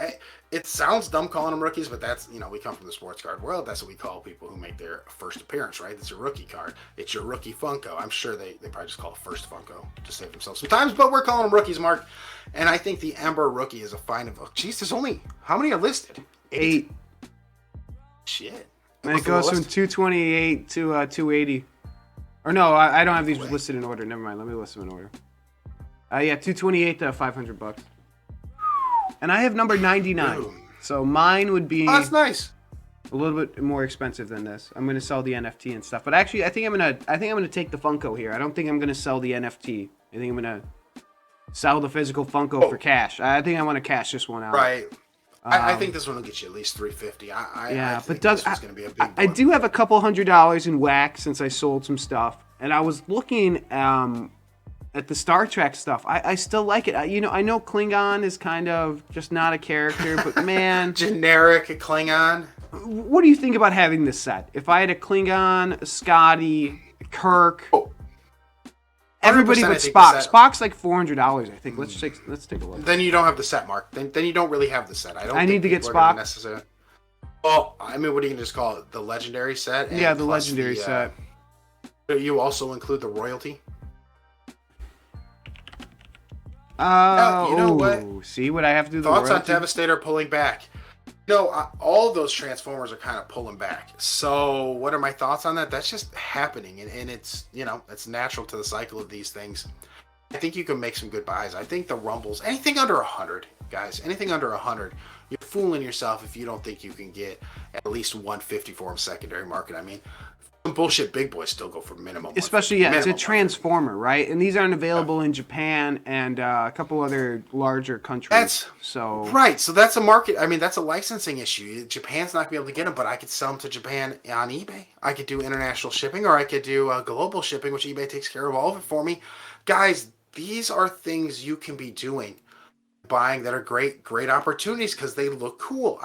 It sounds dumb calling them rookies, but that's, we come from the sports card world. That's what we call people who make their first appearance, right? It's a rookie card. It's your rookie Funko. I'm sure they probably just call it first Funko to save themselves some times, but we're calling them rookies, Mark. And I think the Ember rookie is a fine of, geez, there's only, how many are listed? 8. Shit. And it goes from 228 to 280. Or no, I don't have these listed in order. Never mind. Let me list them in order. 228 to $500. And I have number 99. Dude. So mine would be that's nice. A little bit more expensive than this. I'm gonna sell the NFT and stuff. But actually I think I'm gonna take the Funko here. I don't think I'm gonna sell the NFT. I think I'm gonna sell the physical Funko for cash. I think I want to cash this one out. Right. I think this one will get you at least $350. I but Doug, this is gonna be a big one. I do have a couple $100 in wax since I sold some stuff. And I was looking at the Star Trek stuff. I still like it. I know Klingon is kind of just not a character, but man, generic Klingon. What do you think about having this set? If I had a Klingon, a Scotty, Kirk, everybody but Spock. Spock's like $400, I think. Let's take a look. Then you don't have the set, Mark. Then you don't really have the set. I need to get Spock. Well, I mean, what are you gonna just call it? The legendary set? Yeah, the legendary set. You also include the royalty. You know what? See what I have to do? Thoughts on Devastator pulling back? All of those Transformers are kind of pulling back. So, what are my thoughts on that? That's just happening, and it's it's natural to the cycle of these things. I think you can make some good buys. I think the Rumbles, anything under 100, guys, anything under 100, you're fooling yourself if you don't think you can get at least 150 for them secondary market. I mean, bullshit big boys still go for minimum. Especially, it's a Transformer, right? And these aren't available in Japan and a couple other larger countries. So that's a market. I mean, that's a licensing issue. Japan's not going to be able to get them, but I could sell them to Japan on eBay. I could do international shipping, or I could do global shipping, which eBay takes care of all of it for me. Guys, these are things you can be doing, buying that are great opportunities because they look cool.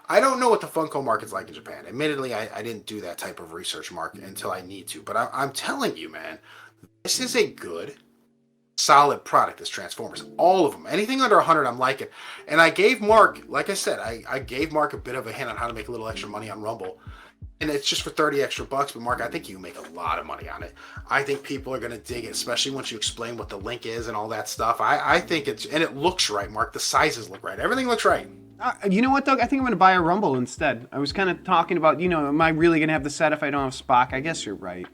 I don't know what the Funko market's like in Japan. Admittedly, I didn't do that type of research, Mark, until I need to. But I'm telling you, man, this is a good, solid product, this Transformers. All of them. Anything under 100, I'm liking. And I gave Mark, like I said, I gave Mark a bit of a hint on how to make a little extra money on Rumble. And it's just for 30 extra bucks. But, Mark, I think you make a lot of money on it. I think people are going to dig it, especially once you explain what the link is and all that stuff. I think and it looks right, Mark. The sizes look right. Everything looks right. You know what, Doug? I think I'm going to buy a Rumble instead. I was kind of talking about, am I really going to have the set if I don't have Spock? I guess you're right.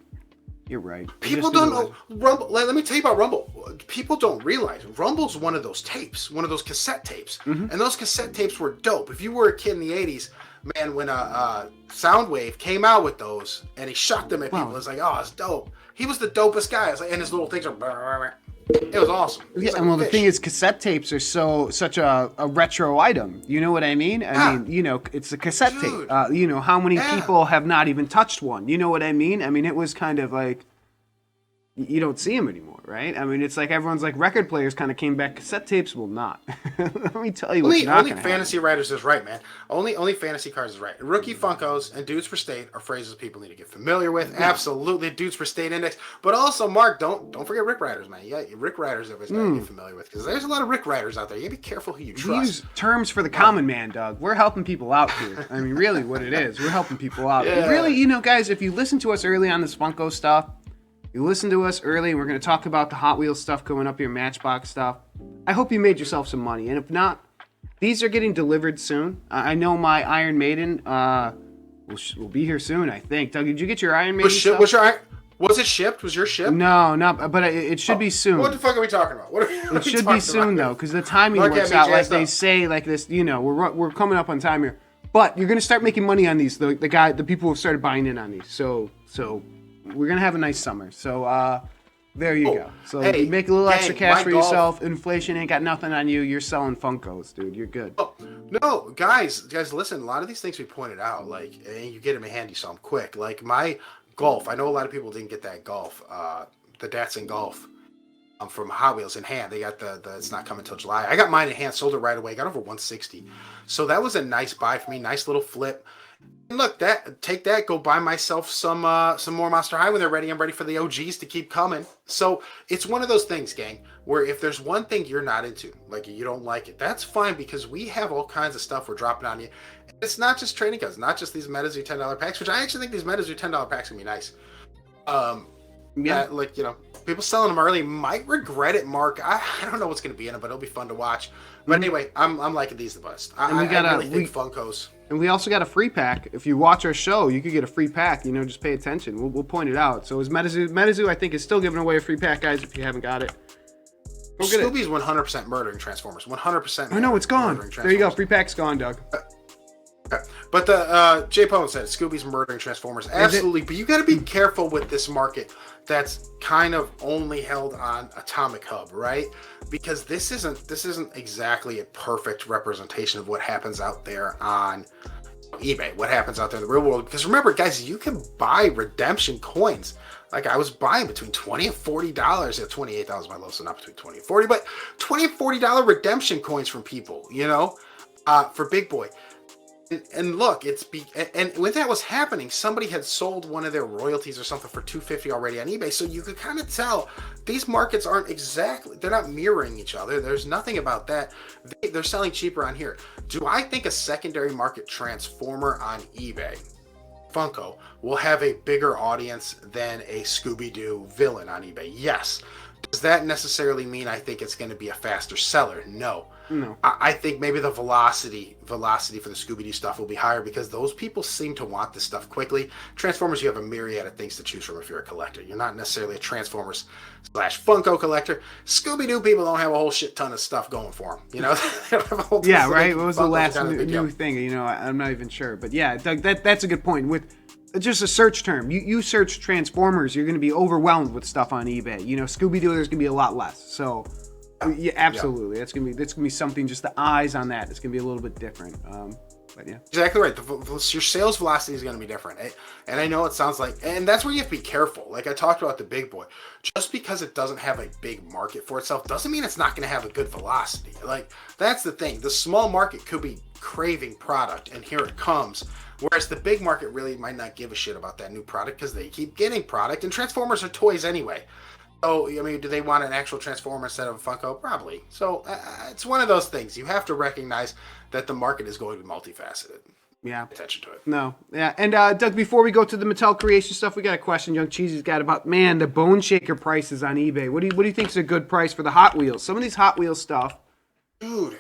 You're right. People don't know Rumble. Let me tell you about Rumble. People don't realize Rumble's one of those tapes, one of those cassette tapes, and those cassette tapes were dope. If you were a kid in the '80s, man, when Soundwave came out with those and he shot them at people, it's like, oh, it's dope. He was the dopest guy. It's like, and his little things are. It was awesome. Yeah, and the thing is, cassette tapes are such a retro item. You know what I mean? I mean, it's a cassette tape. How many people have not even touched one? You know what I mean? I mean, it was kind of like you don't see them anymore, right? I mean, it's like everyone's like record players kind of came back. Cassette tapes will not. Let me tell you what's not going to happen. Only Fantasy Writers is right, man. Only Fantasy Cards is right. Rookie Funkos and Dudes for State are phrases people need to get familiar with. Yeah. Absolutely, Dudes for State Index. But also, Mark, don't forget Rick Riders, man. Yeah, Rick Riders everybody's got to get familiar with because there's a lot of Rick Riders out there. You got to be careful who you trust. We use terms for the common man, Doug. We're helping people out here. I mean, really, what it is, we're helping people out. Yeah. Really, guys, if you listen to us early on this Funko stuff. You listen to us early, and we're going to talk about the Hot Wheels stuff coming up here, Matchbox stuff. I hope you made yourself some money, and if not, these are getting delivered soon. I know my Iron Maiden will be here soon, I think. Doug, did you get your Iron Maiden stuff? Was it shipped? Was your ship? No, but it should be soon. What the fuck are we talking about? It should be soon, though, because the timing works out like they say, like this, we're coming up on time here. But you're going to start making money on these, the people who have started buying in on these, so we're going to have a nice summer. So, there you go. So, you make a little extra cash for yourself. Inflation ain't got nothing on you. You're selling Funkos, dude. You're good. Oh, no, guys, listen. A lot of these things we pointed out, you get them in handy, so I'm quick. Like, my Golf. I know a lot of people didn't get that Golf. The Datsun Golf. From Hot Wheels in hand. They got the it's not coming until July. I got mine in hand, sold it right away. Got over 160. So, that was a nice buy for me. Nice little flip. And look, take that, go buy myself some more Monster High when they're ready. I'm ready for the OGs to keep coming. So it's one of those things, gang, where if there's one thing you're not into, like you don't like it, that's fine because we have all kinds of stuff we're dropping on you. And it's not just trading cards, not just these MetaZoo $10 packs, which I actually think these MetaZoo $10 packs can be nice. People selling them early might regret it, Mark. I don't know what's going to be in it, but it'll be fun to watch. But anyway, I'm liking these the best. I really think Funkos. And we also got a free pack. If you watch our show, you could get a free pack. Just pay attention. We'll point it out. So is MetaZoo, I think, is still giving away a free pack, guys, if you haven't got it. Scooby's 100% murdering Transformers. 100%. I know, it's gone. There you go. Free pack's gone, Doug. But the Jay Pone said Scooby's murdering Transformers. Absolutely. But you got to be careful with this market that's kind of only held on Atomic Hub, right? Because this isn't exactly a perfect representation of what happens out there on eBay, what happens out there in the real world. Because remember, guys, you can buy redemption coins. Like I was buying between $20 and $40 at $28 my low, so not between $20 and $40, but $20 and $40 redemption coins from people, for Big Boy. And look, and when that was happening, somebody had sold one of their royalties or something for $250 already on eBay. So you could kind of tell these markets they're not mirroring each other. There's nothing about that. They're selling cheaper on here. Do I think a secondary market Transformer on eBay, Funko, will have a bigger audience than a Scooby-Doo villain on eBay? Yes. Does that necessarily mean I think it's going to be a faster seller? No. I think maybe the velocity for the Scooby-Doo stuff will be higher because those people seem to want this stuff quickly. Transformers, you have a myriad of things to choose from if you're a collector. You're not necessarily a Transformers / Funko collector. Scooby-Doo people don't have a whole shit ton of stuff going for them. They don't have a whole yeah, right? What was the last new thing? I'm not even sure. But yeah, Doug, that's a good point. With just a search term, you search Transformers, you're going to be overwhelmed with stuff on eBay. Scooby-Doo, there's going to be a lot less. So yeah, absolutely. Yeah. That's gonna be something. Just the eyes on that. It's gonna be a little bit different. But yeah, exactly right. Your sales velocity is gonna be different, and I know it sounds like, and that's where you have to be careful. Like I talked about the Big Boy, just because it doesn't have a big market for itself doesn't mean it's not gonna have a good velocity. Like that's the thing. The small market could be craving product, and here it comes. Whereas the big market really might not give a shit about that new product because they keep getting product, and Transformers are toys anyway. Oh, I mean, do they want an actual Transformer instead of a Funko? Probably. So it's one of those things. You have to recognize that the market is going to be multifaceted. Yeah. Pay attention to it. No. Yeah. And Doug, before we go to the Mattel creation stuff, we got a question Young Cheesy's got about, the Bone Shaker prices on eBay. What do you think is a good price for the Hot Wheels? Some of these Hot Wheels stuff. Dude,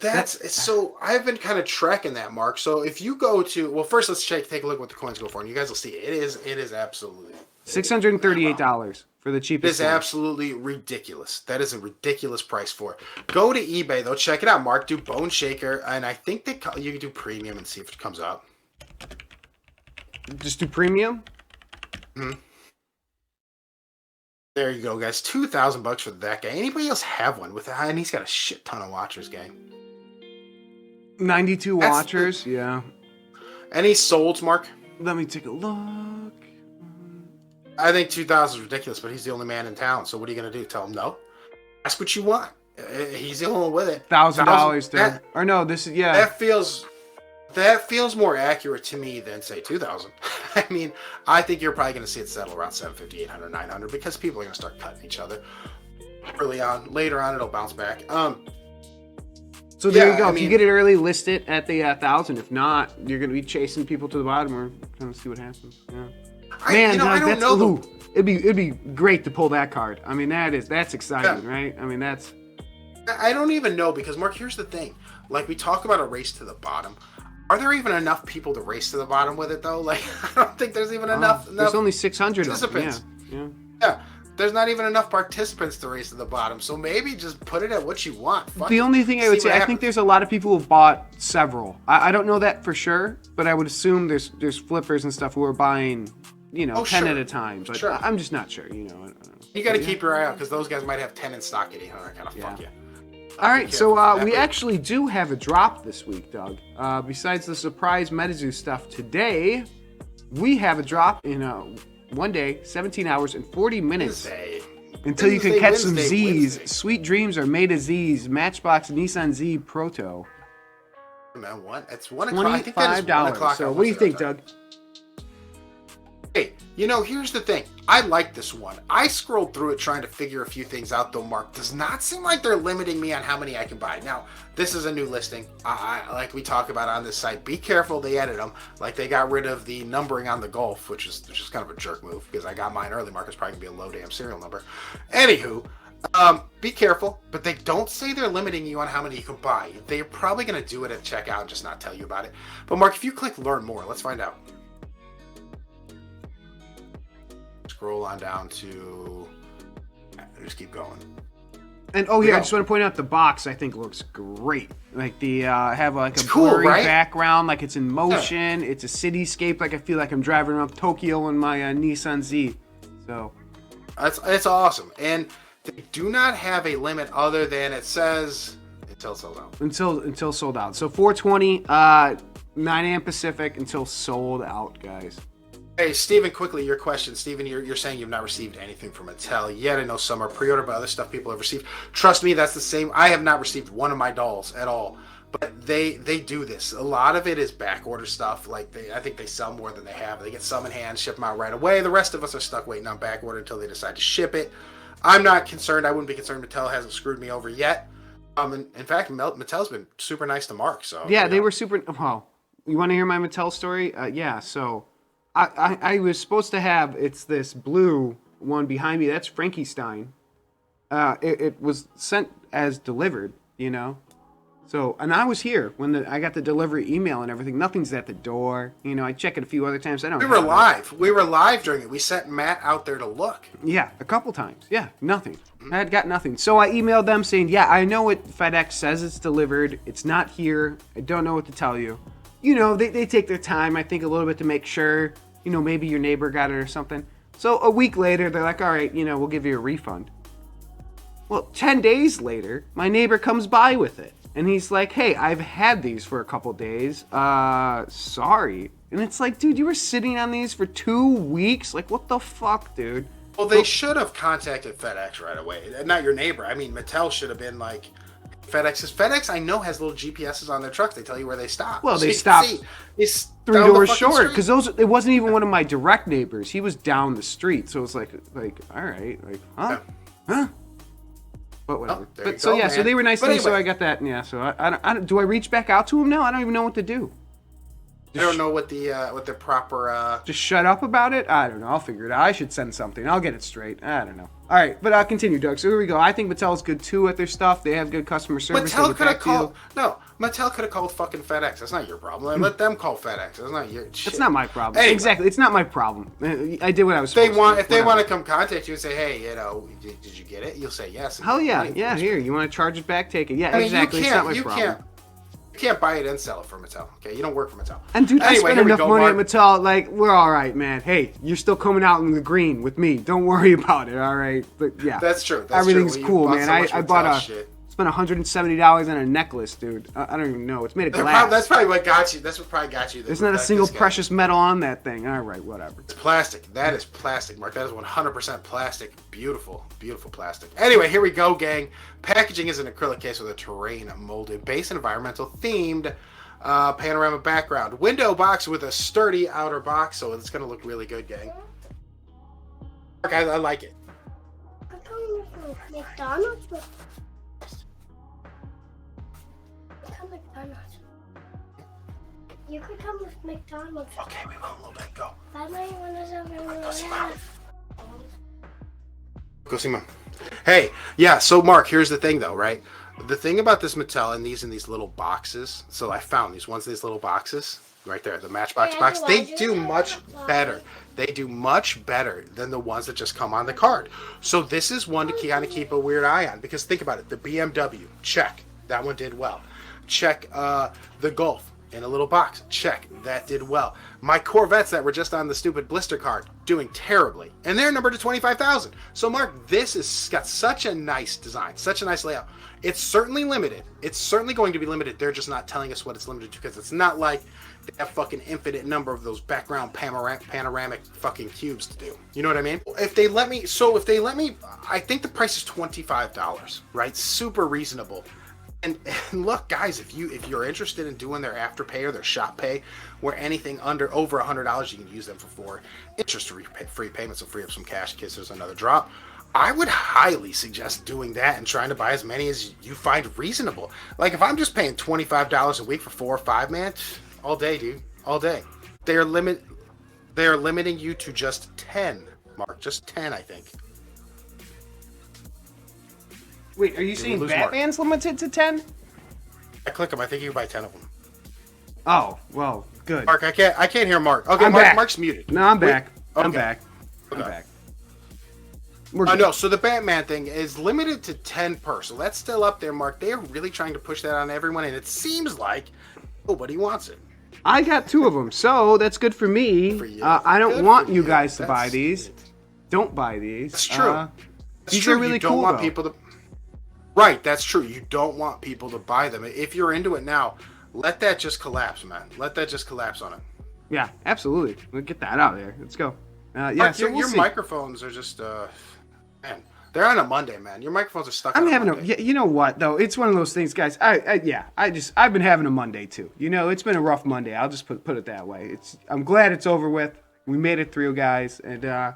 So I've been kind of tracking that, Mark. So if you go to, well, first let's take a look what the coins go for, and you guys will see it is absolutely $638 for the it cheapest is one. absolutely ridiculous. That is a ridiculous price for it. Go to eBay though, check it out, Mark. Do Bone Shaker, and I think you can do premium and see if it comes up. Just do premium. There you go, guys. $2,000 for that guy. Anybody else have one with that? And he's got a shit ton of watchers, gang. 92 watchers. Yeah. Any solds, Mark? Let me take a look. I think 2,000 is ridiculous, but he's the only man in town. So what are you gonna do? Tell him no? Ask what you want. He's the only one with it. $1,000, dude. Or no, this is That feels more accurate to me than say 2,000. I mean, I think you're probably going to see it settle around 750, 800, 900 because people are going to start cutting each other early on. Later on, it'll bounce back. So there you go. If you get it early, list it at the 1,000. If not, you're going to be chasing people to the bottom or trying to see what happens. Yeah. I don't know. It'd be great to pull that card. I mean, that's exciting, right? I mean, that's. I don't even know because Mark, here's the thing. Like we talk about a race to the bottom. Are there even enough people to race to the bottom with it though? Like I don't think there's even enough. There's only 600 participants. Yeah. There's not even enough participants to race to the bottom. So maybe just put it at what you want. The only thing I would say, I think there's a lot of people who've bought several. I don't know that for sure, but I would assume there's flippers and stuff who are buying, 10 at a time. But I'm just not sure. I don't know. You got to keep your eye out because those guys might have 10 in stock at 800. Kind of fuck you. All right, so we actually do have a drop this week, Doug. Besides the surprise MetaZoo stuff today, we have a drop in one day, 17 hours, and 40 minutes. Until you can catch some Z's. Sweet dreams are made of Z's. Matchbox Nissan Z Proto. Man, what? It's 1 o'clock. I think that is 1 o'clock. So what do you think, Doug? Hey, here's the thing. I like this one. I scrolled through it trying to figure a few things out, though, Mark. Does not seem like they're limiting me on how many I can buy. Now, this is a new listing. Like we talk about on this site. Be careful, they edit them. Like they got rid of the numbering on the Golf, which is kind of a jerk move because I got mine early. Mark, it's probably going to be a low damn serial number. Anywho, be careful, but they don't say they're limiting you on how many you can buy. They're probably going to do it at checkout and just not tell you about it. But Mark, if you click learn more, let's find out. Scroll on down to just keep going. And I just want to point out the box I think looks great. Like the have like a blurry background, like it's in motion. Yeah. It's a cityscape, like I feel like I'm driving around Tokyo in my Nissan Z. So it's awesome. And they do not have a limit other than it says until sold out. Until sold out. So 420, 9 a.m. Pacific until sold out, guys. Hey, Steven, quickly, your question. Steven, you're saying you've not received anything from Mattel yet. I know some are pre-order, but other stuff people have received. Trust me, that's the same. I have not received one of my dolls at all. But they do this. A lot of it is back order stuff. Like I think they sell more than they have. They get some in hand, ship them out right away. The rest of us are stuck waiting on back order until they decide to ship it. I'm not concerned. I wouldn't be concerned. Mattel hasn't screwed me over yet. In fact, Mattel's been super nice to Mark. So yeah, they were super. Well, you want to hear my Mattel story? Yeah. So I was supposed to have this blue one behind me. That's Frankenstein. It was sent as delivered. So, and I was here when I got the delivery email and everything. Nothing's at the door. I check it a few other times. We were live. We were live during it. We sent Matt out there to look. Yeah, a couple times. Yeah, nothing. I had got nothing. So I emailed them saying, yeah, I know what FedEx says it's delivered. It's not here. I don't know what to tell you. They take their time, I think, a little bit to make sure, maybe your neighbor got it or something. So a week later, they're like, all right, we'll give you a refund. Well, 10 days later, my neighbor comes by with it. And he's like, hey, I've had these for a couple days. Sorry. And it's like, dude, you were sitting on these for 2 weeks? Like, what the fuck, dude? Well, they should have contacted FedEx right away. Not your neighbor. I mean, Mattel should have been like, FedEx, I know, has little GPSs on their trucks. They tell you where they stop. Well, they stopped 3 doors short. Because it wasn't even one of my direct neighbors. He was down the street. So it was like, all right. Like, huh? Yeah. Huh? But whatever. So they were nice to me, so I got that. Yeah, so I do I reach back out to him now? I don't even know what to do. I don't know what the proper. Just shut up about it? I don't know. I'll figure it out. I should send something. I'll get it straight. I don't know. All right, but I'll continue, Doug. So here we go. I think Mattel's good too at their stuff. They have good customer service. Mattel could have called. No, Mattel could have called fucking FedEx. That's not your problem. Let them call FedEx. That's not your shit. It's not my problem. Anyway. Exactly. It's not my problem. I did what I was supposed to. If they want to come contact you and say, hey, did you get it? You'll say yes. Hell yeah. Yeah, here. You want to charge it back? Take it. Yeah, exactly. It's not my problem. You can't buy it and sell it for Mattel. Okay, you don't work for Mattel. And dude, anyway, I spent enough money at Mattel. Like, we're all right, man. Hey, you're still coming out in the green with me. Don't worry about it. All right, but yeah, that's true. Everything's cool, man. I bought spent $170 on a necklace, dude. I don't even know. It's made of glass. That's probably what got you. That's what probably got you. There's not a single precious metal on that thing. All right, whatever. It's plastic. That is plastic, Mark. That is 100% plastic. Beautiful, beautiful plastic. Anyway, here we go, gang. Packaging is an acrylic case with a terrain molded base and environmental themed panorama background. Window box with a sturdy outer box, so it's going to look really good, gang. Mark, I like it. McDonald's. You could come with McDonald's. Okay, we will a little bit. Go. Go see Mom. Go see Mom. Hey, yeah, so Mark, here's the thing though, right? The thing about this Mattel and these little boxes, so I found these little boxes right there, the Matchbox box, they do much better. They do much better than the ones that just come on the card. So this is one to kind of keep a weird eye on, because think about it, the BMW, check, that one did well. Check the Golf in a little box, check, that did well. My Corvettes that were just on the stupid blister card, doing terribly, and they're numbered to 25,000. So Mark, this has got such a nice design, such a nice layout. It's certainly limited. It's certainly going to be limited. They're just not telling us what it's limited to, because it's not like they have fucking infinite number of those background panoramic fucking cubes to do. You know what I mean? If they let me, I think the price is $25, right? Super reasonable. And look, guys, if you're interested in doing their afterpay or their shop pay, where anything over $100 you can use them for interest-free payments will free up some cash in case there's another drop. I would highly suggest doing that and trying to buy as many as you find reasonable. Like if I'm just paying $25 a week for 4 or 5, man, all day, dude, all day. They are limiting you to just 10, Mark, just 10, I think. Wait, are you saying Batman's limited to 10? I click them. I think you can buy 10 of them. Oh, well, good. Mark, I can't hear Mark. Okay, Mark's muted. No, I'm back. Okay. I'm back. Okay. I'm back. No, so the Batman thing is limited to 10 per. So that's still up there, Mark. They are really trying to push that on everyone, and it seems like nobody wants it. I got 2 of them, so that's good for me. I don't want you guys to buy these. Don't buy these. It's true. These are really cool, want people to. Right, that's true. You don't want people to buy them. If you're into it now, let that just collapse, man. Let that just collapse on it. Yeah, absolutely. We'll get that out of there. Let's go. Mark, so your microphones are just, man, they're on a Monday, man. Your microphones are stuck. You know what though? It's one of those things, guys. I've been having a Monday too. You know, it's been a rough Monday. I'll just put it that way. I'm glad it's over with. We made it through, guys, and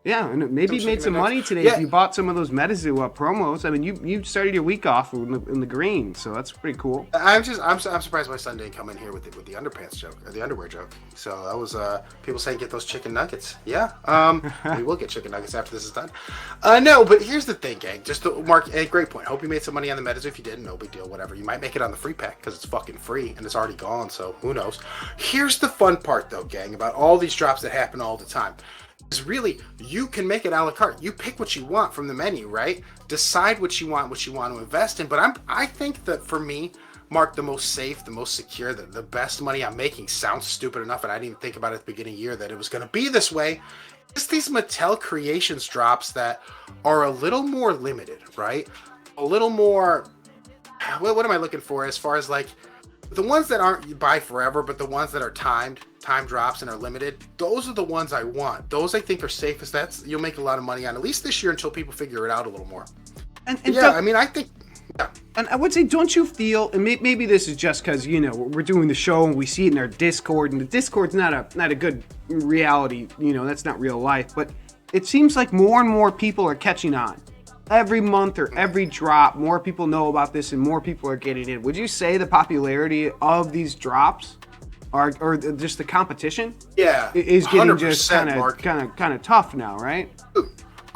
yeah, and maybe you made some money today if you bought some of those MetaZoo promos. I mean, you started your week off in the green, so that's pretty cool. I'm surprised my son didn't come in here with the underpants joke or the underwear joke. So that was people saying get those chicken nuggets. Yeah, we will get chicken nuggets after this is done. No, but here's the thing, gang. Just to mark a great point. Hope you made some money on the MetaZoo. If you didn't, no big deal. Whatever. You might make it on the free pack because it's fucking free and it's already gone. So who knows? Here's the fun part, though, gang, about all these drops that happen all the time. Is really, you can make it a la carte. You pick what you want from the menu, right? Decide what you want to invest in. But I think that for me, Mark, the most safe, the most secure, the best money I'm making sounds stupid enough, and I didn't even think about it at the beginning of the year that it was going to be this way. It's these Mattel Creations drops that are a little more limited, right? A little more, what am I looking for as far as like, the ones that aren't you buy forever, but the ones that are time drops and are limited, those are the ones I want. Those I think are safest. You'll make a lot of money on, at least this year, until people figure it out a little more. And yeah, I mean, I think. Yeah. And I would say, don't you feel? And maybe this is just because we're doing the show and we see it in our Discord, and the Discord's not a good reality. That's not real life. But it seems like more and more people are catching on. Every month or every drop, more people know about this and more people are getting in. Would you say the popularity of these drops or just the competition. Yeah, Is getting just 100%, kind of tough now, right?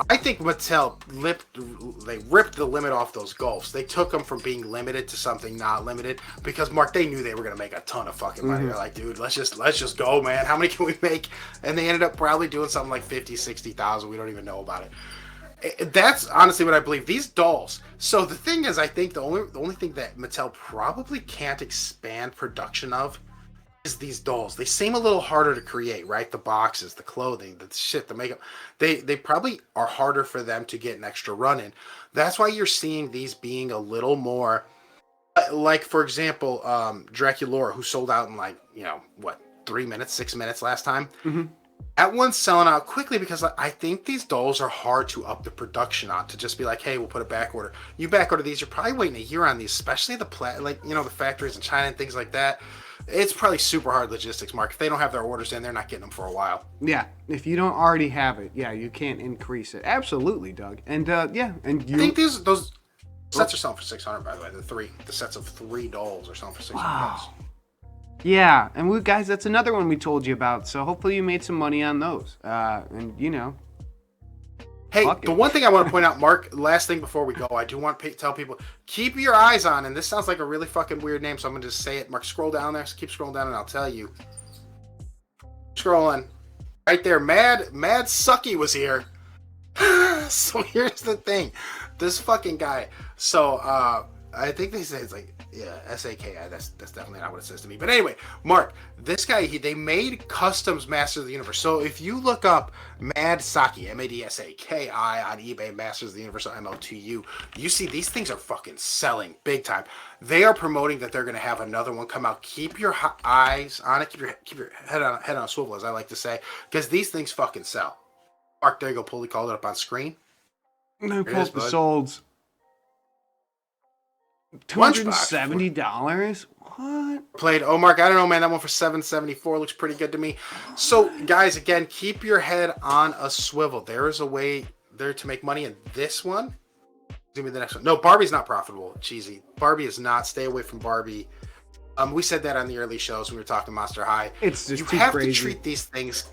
I think Mattel ripped the limit off those Golfs. They took them from being limited to something not limited because, Mark, they knew they were going to make a ton of fucking money. They're like, dude, let's just go, man. How many can we make? And they ended up probably doing something like 50, 60,000. We don't even know about it. That's honestly what I believe. These dolls. So the thing is, I think the only thing that Mattel probably can't expand production of is these dolls. They seem a little harder to create, right? The boxes, the clothing, the shit, the makeup. They probably are harder for them to get an extra run in. That's why you're seeing these being a little more like, for example, Draculaura, who sold out in like, 3 minutes, 6 minutes last time. Mm-hmm. That one's selling out quickly because I think these dolls are hard to up the production on, to just be like, hey, we'll put a back order. You back order these, you're probably waiting a year on these, especially the the factories in China and things like that. It's probably super hard logistics, Mark. If they don't have their orders in, they're not getting them for a while. Yeah, if you don't already have it, you can't increase it. Absolutely, Doug. And and you. I think those sets are selling for $600, by the way. The sets of 3 dolls are selling for $600. Wow. Yeah, and guys, that's another one we told you about. So hopefully you made some money on those. Hey, the one thing I want to point out, Mark, last thing before we go, I do want to tell people, keep your eyes on, and this sounds like a really fucking weird name, so I'm going to just say it. Mark, scroll down there. Keep scrolling down, and I'll tell you. Scrolling. Right there, Mad Sucky was here. So here's the thing. This fucking guy. So, I think they say it's like, S-A-K-I. That's definitely not what it says to me. But anyway, Mark, this guy, they made customs Masters of the Universe. So if you look up Mad Saki, M-A-D-S-A-K-I on eBay, Masters of the Universe, M-O-T-U, you see these things are fucking selling big time. They are promoting that they're going to have another one come out. Keep your eyes on it. Keep your head on a swivel, as I like to say, because these things fucking sell. Mark, there you go. Pulley called it up on screen. No, pull the solds. $270? What? Played Mark, I don't know, man. That one for $774 looks pretty good to me. So, guys, again, keep your head on a swivel. There is a way there to make money in this one. Give me the next one. No, Barbie's not profitable. Cheesy. Barbie is not. Stay away from Barbie. We said that on the early shows when we were talking Monster High. It's just too have crazy. To treat these things.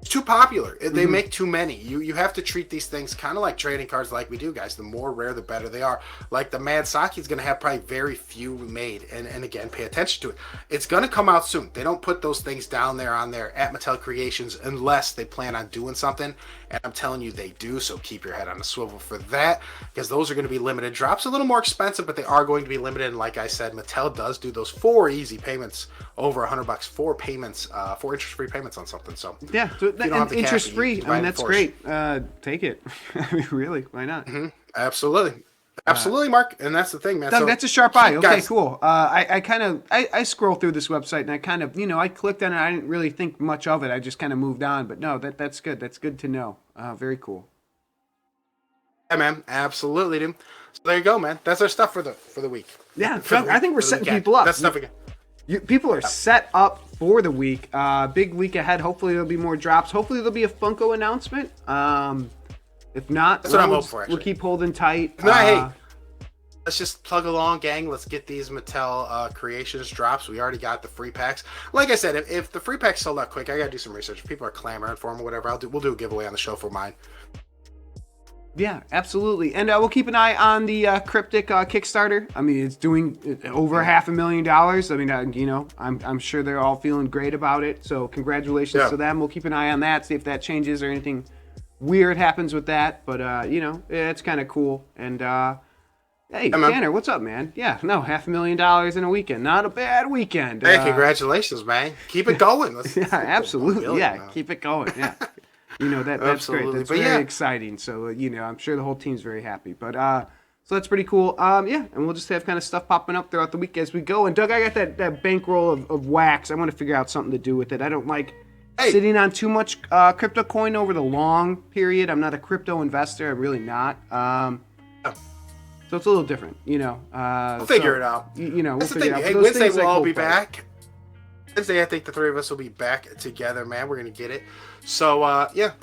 It's too popular. They make too many. You have to treat these things kind of like trading cards, like we do, guys. The more rare, the better they are. Like the Mad Saki is going to have probably very few made, and again, pay attention to it. It's going to come out soon. They don't put those things down there on their at Mattel Creations unless they plan on doing something, and I'm telling you they do. So keep your head on a swivel for that, because those are going to be limited drops, a little more expensive, but they are going to be limited. And like I said, Mattel does do those 4 easy payments over $100, 4 payments, 4 interest-free payments on something. So yeah. And interest free. I mean, that's great. Take it. I mean, really, why not? Mm-hmm. Absolutely, Mark. And that's the thing, man. Doug, so, that's a sharp eye. Okay, guys, cool. I scroll through this website and I kind of, I clicked on it. I didn't really think much of it. I just kind of moved on. But no, that's good. That's good to know. Very cool. Yeah, man. Absolutely, dude. So there you go, man. That's our stuff for the week. Yeah, I think we're setting people up. That's stuff again. People are set up for the week. Big week ahead. Hopefully there'll be more drops. Hopefully there'll be a Funko announcement. If not, that's what I'm hoping for. Actually, we'll keep holding tight. No, hey, let's just plug along, gang. Let's get these Mattel Creations drops. We already got the free packs. Like I said, if the free packs sold out quick, I gotta do some research. If people are clamoring for them or whatever, we'll do a giveaway on the show for mine. Yeah, absolutely. And we'll keep an eye on the Cryptic Kickstarter. I mean, it's doing over $500,000. I mean, I'm sure they're all feeling great about it. So congratulations to them. We'll keep an eye on that, see if that changes or anything weird happens with that. But, it's kind of cool. And, hey, Tanner, what's up, man? Yeah, no, $500,000 in a weekend. Not a bad weekend. Hey, congratulations, man. Keep it going. Yeah, absolutely. Yeah, keep it going. Yeah. That's absolutely great. That's very exciting. So, I'm sure the whole team's very happy. But so that's pretty cool. And we'll just have kind of stuff popping up throughout the week as we go. And Doug, I got that bankroll of wax. I want to figure out something to do with it. I don't like sitting on too much crypto coin over the long period. I'm not a crypto investor. I'm really not. So it's a little different, We'll figure it out. We'll figure it out. Hey, Wednesday we'll all be back. Wednesday, I think the 3 of us will be back together, man. We're going to get it. So,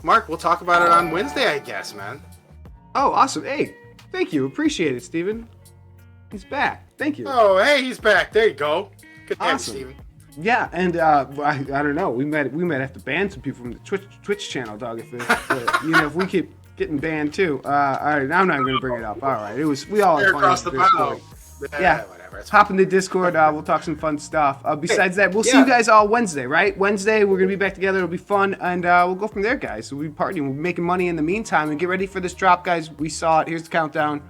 Mark, we'll talk about it on Wednesday, I guess, man. Oh, awesome. Hey, thank you. Appreciate it, Steven. He's back. Thank you. Oh, hey, he's back. There you go. Good to have you, Steven. Yeah, and I don't know. We might have to ban some people from the Twitch channel, dog. If we keep getting banned too. All right, now I'm not going to bring it up. All right, we all had fun across the Discord. Yeah. Whatever. It's Hop in the Discord. We'll talk some fun stuff. Besides that, we'll see you guys all Wednesday, right? Wednesday, we're going to be back together. It'll be fun, and we'll go from there, guys. So we'll be partying. We'll be making money in the meantime, and get ready for this drop, guys. We saw it. Here's the countdown.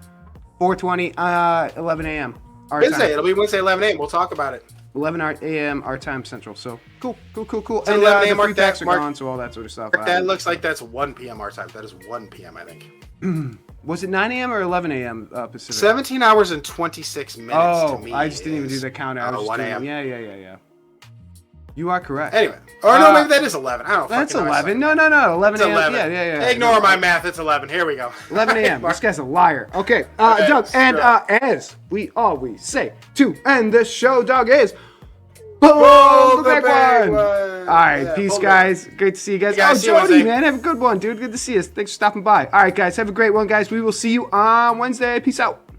4:20, 11 a.m. our Wednesday. time. It'll be Wednesday 11 a.m. We'll talk about it. 11 a.m. our time central. So cool. So And 11 a.m. the free mark packs that- are mark- gone, so all that sort of stuff. That looks like that's 1 p.m. our time. That is 1 p.m. I think. Was it 9 a.m. or 11 a.m. Pacific? 17 hours and 26 minutes Oh, to me. I just didn't even do the counter. I was just 1 doing, a.m. yeah. You are correct. Anyway. Or no, maybe that is 11. I don't That's fucking know. 11. No. 11 It's a.m. 11. Yeah. Ignore my math. It's 11. Here we go. 11 a.m. This guy's a liar. Okay, Okay, Doug, and as we always say to end the show, Doug, is pull the big one. All right, Yeah, peace, pull guys. Great to see you guys. Yeah, Oh, see you Jody, Wednesday. man, have a good one, dude. Good to see you. Thanks for stopping by. All right, guys, have a great one, guys. We will see you on Wednesday. Peace out.